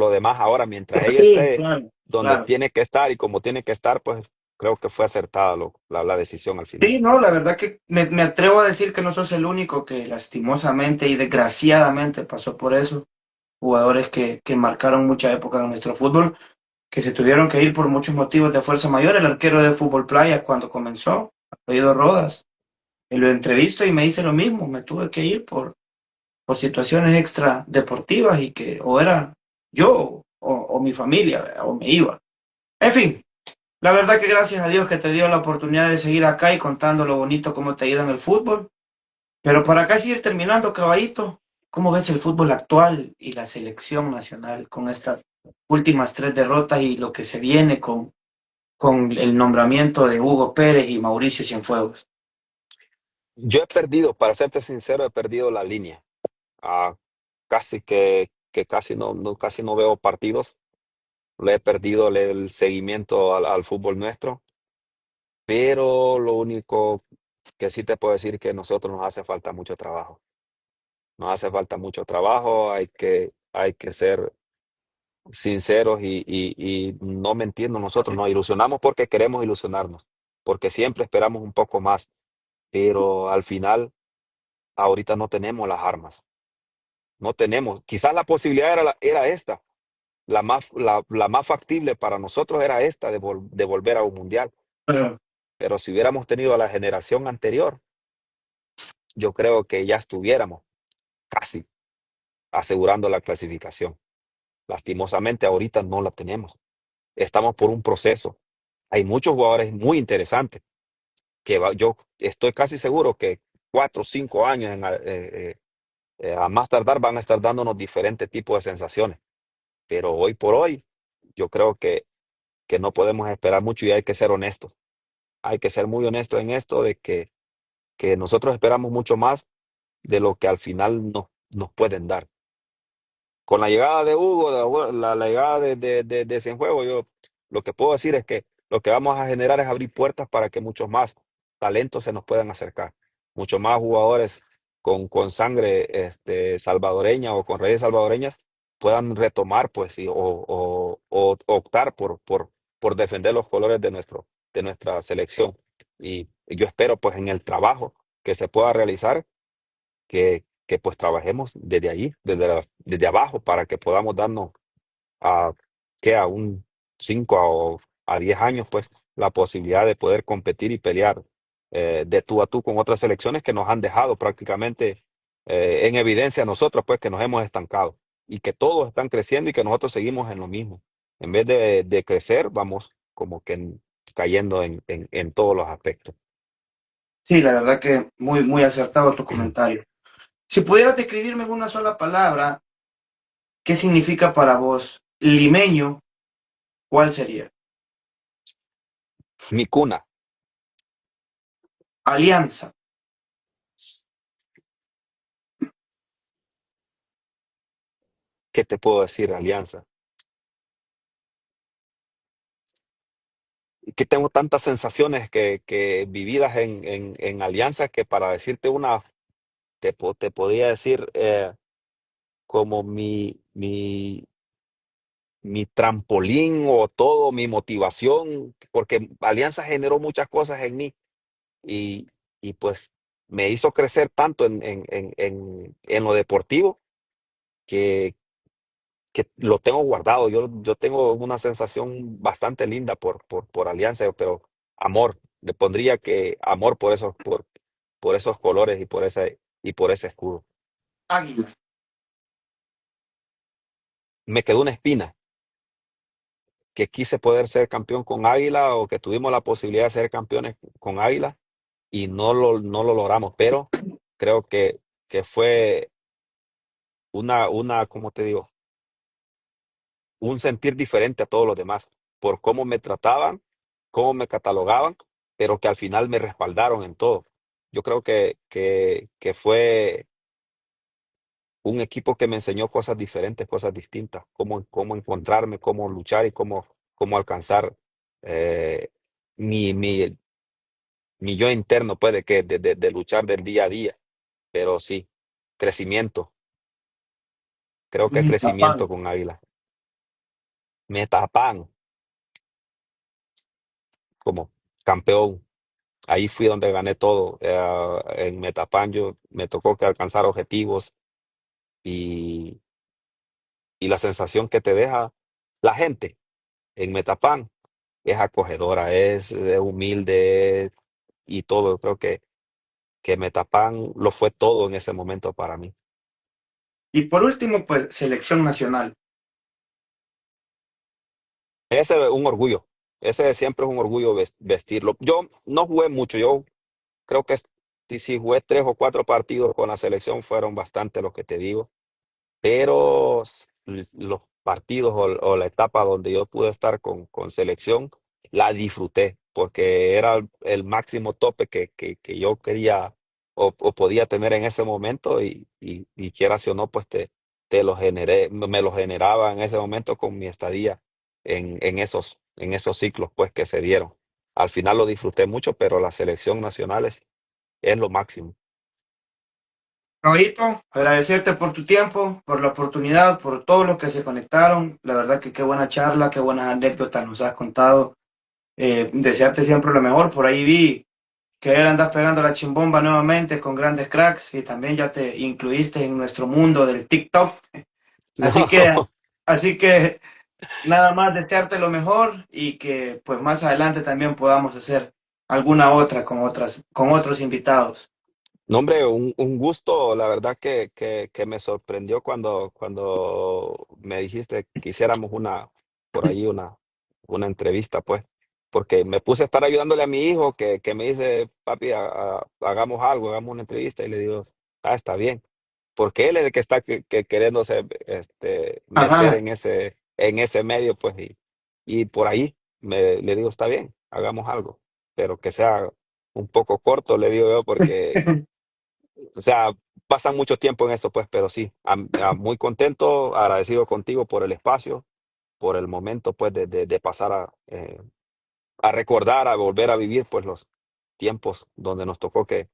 demás ahora, mientras ella Sí, esté claro, donde claro. tiene que estar y como tiene que estar, pues creo que fue acertada la decisión al final. Sí, no, la verdad que me atrevo a decir que no sos el único que lastimosamente y desgraciadamente pasó por eso. Jugadores que marcaron mucha época en nuestro fútbol, que se tuvieron que ir por muchos motivos de fuerza mayor. El arquero de Fútbol Playa cuando comenzó, apellido Rodas, y lo entrevisto y me dice lo mismo, me tuve que ir por situaciones extra deportivas y que o era yo o mi familia o me iba. En fin, la verdad que gracias a Dios que te dio la oportunidad de seguir acá y contando lo bonito cómo te ha ido en el fútbol. Pero para acá seguir terminando, caballito, ¿cómo ves el fútbol actual y la selección nacional con estas últimas tres derrotas y lo que se viene con el nombramiento de Hugo Pérez y Mauricio Cienfuegos? Yo he perdido, para serte sincero, he perdido la línea. Ah, casi que casi no veo partidos. Le he perdido el seguimiento al fútbol nuestro, pero lo único que sí te puedo decir que nosotros nos hace falta mucho trabajo. Nos hace falta mucho trabajo, hay que ser sinceros y no mentirnos, nosotros nos ilusionamos porque queremos ilusionarnos, porque siempre esperamos un poco más, pero al final ahorita no tenemos las armas, no tenemos, quizás la posibilidad era esta, la más factible para nosotros era esta de volver a un mundial, Claro. pero si hubiéramos tenido a la generación anterior, yo creo que ya estuviéramos casi asegurando la clasificación. Lastimosamente ahorita no la tenemos. Estamos por un proceso. Hay muchos jugadores muy interesantes yo estoy casi seguro que 4 o 5 años a más tardar van a estar dándonos diferentes tipos de sensaciones. Pero hoy por hoy, yo creo que no podemos esperar mucho y hay que ser honestos. Hay que ser muy honestos en esto de que nosotros esperamos mucho más de lo que al final nos pueden dar. Con la llegada de Hugo, la llegada de Cienfuegos, yo lo que puedo decir es que lo que vamos a generar es abrir puertas para que muchos más talentos se nos puedan acercar, muchos más jugadores con sangre salvadoreña o con raíces salvadoreñas puedan retomar pues o optar por defender los colores de nuestra selección. Y yo espero pues en el trabajo que se pueda realizar que pues trabajemos desde allí, desde abajo, para que podamos darnos a, que a un 5 a 10 años, pues la posibilidad de poder competir y pelear de tú a tú con otras selecciones que nos han dejado prácticamente en evidencia a nosotros, pues que nos hemos estancado y que todos están creciendo y que nosotros seguimos en lo mismo. En vez de crecer, vamos como que cayendo en todos los aspectos. Sí, la verdad que muy, muy acertado tu comentario. Si pudieras describirme en una sola palabra, ¿qué significa para vos limeño? ¿Cuál sería? Mi cuna, Alianza. ¿qué te puedo decir, Alianza? Que tengo tantas sensaciones que vividas en Alianza que para decirte una, te podría decir como mi trampolín o todo, mi motivación, porque Alianza generó muchas cosas en mí y, y pues me hizo crecer tanto en lo deportivo que, que lo tengo guardado. Yo tengo una sensación bastante linda por Alianza, pero amor, le pondría que amor por esos colores y por ese escudo. Águila. Me quedó una espina que quise poder ser campeón con Águila o que tuvimos la posibilidad de ser campeones con Águila, y no lo logramos, pero creo que fue ¿cómo te digo? Un sentir diferente a todos los demás, por cómo me trataban, cómo me catalogaban, pero que al final me respaldaron en todo. Yo creo que fue un equipo que me enseñó cosas diferentes, cosas distintas, cómo encontrarme, cómo luchar y cómo alcanzar eh, mi, mi, mi yo interno, pues, de luchar del día a día. Pero sí, crecimiento, creo que Ni crecimiento tapán. con Águila. Me tapan como campeón. Ahí fui donde gané todo. En Metapan yo me tocó que alcanzar objetivos y, y la sensación que te deja la gente en Metapan es acogedora, es humilde y todo. Creo que Metapan lo fue todo en ese momento para mí. Y por último, pues selección nacional. Ese es un orgullo. Ese siempre es un orgullo vestirlo. Yo no jugué mucho. Yo creo que si jugué 3 o 4 partidos con la selección fueron bastante los que te digo. Pero los partidos o la etapa donde yo pude estar con selección, la disfruté porque era el máximo tope que yo quería o podía tener en ese momento y quieras o no, pues te lo generé, me lo generaba en ese momento con mi estadía en esos ciclos pues que se dieron. Al final lo disfruté mucho, pero la selección nacional es lo máximo. Caballito, agradecerte por tu tiempo, por la oportunidad, por todos los que se conectaron. La verdad que qué buena charla, qué buenas anécdotas nos has contado. Desearte siempre lo mejor. Por ahí vi que él andas pegando la chimbomba nuevamente con grandes cracks y también ya te incluiste en nuestro mundo del TikTok. Así que, No. así que nada más desearte lo mejor y que pues más adelante también podamos hacer alguna otra con otros invitados. No, hombre, un gusto, la verdad que me sorprendió cuando me dijiste que hiciéramos por ahí una entrevista, pues, porque me puse a estar ayudándole a mi hijo que me dice, papi, hagamos algo, hagamos una entrevista, y le digo, está bien, porque él es el que está queriéndose meter Ajá. en ese medio, pues, y por ahí le digo, está bien, hagamos algo, pero que sea un poco corto, le digo yo, porque o sea, pasan mucho tiempo en esto, pues, pero sí, muy contento, agradecido contigo por el espacio, por el momento, pues, de pasar a recordar, a volver a vivir, pues, los tiempos donde nos tocó que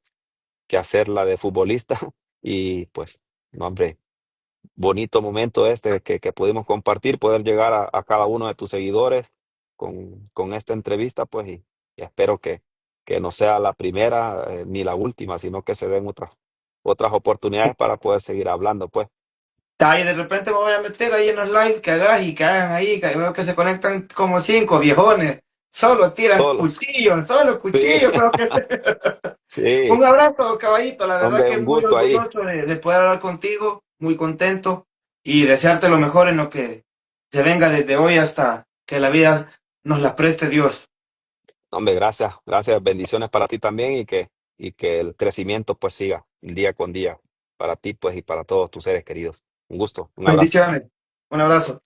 hacerla de futbolista. Y, pues, no, hombre, bonito momento que pudimos compartir, poder llegar a cada uno de tus seguidores con esta entrevista, pues, y espero que no sea la primera ni la última, sino que se den otras oportunidades para poder seguir hablando, pues. Y de repente me voy a meter ahí en los live que hagas y que hagan ahí, que veo que se conectan como 5 viejones. Solo, Solo sí, cuchillos. Creo que... sí, Un abrazo, caballito. La verdad hombre, que un muy gusto ahí. orgulloso de poder hablar contigo, muy contento y desearte lo mejor en lo que se venga desde hoy hasta que la vida nos la preste Dios. Hombre, gracias, gracias, bendiciones para ti también y que el crecimiento pues siga día con día para ti pues y para todos tus seres queridos. Un gusto, un abrazo. Bendiciones. Un abrazo.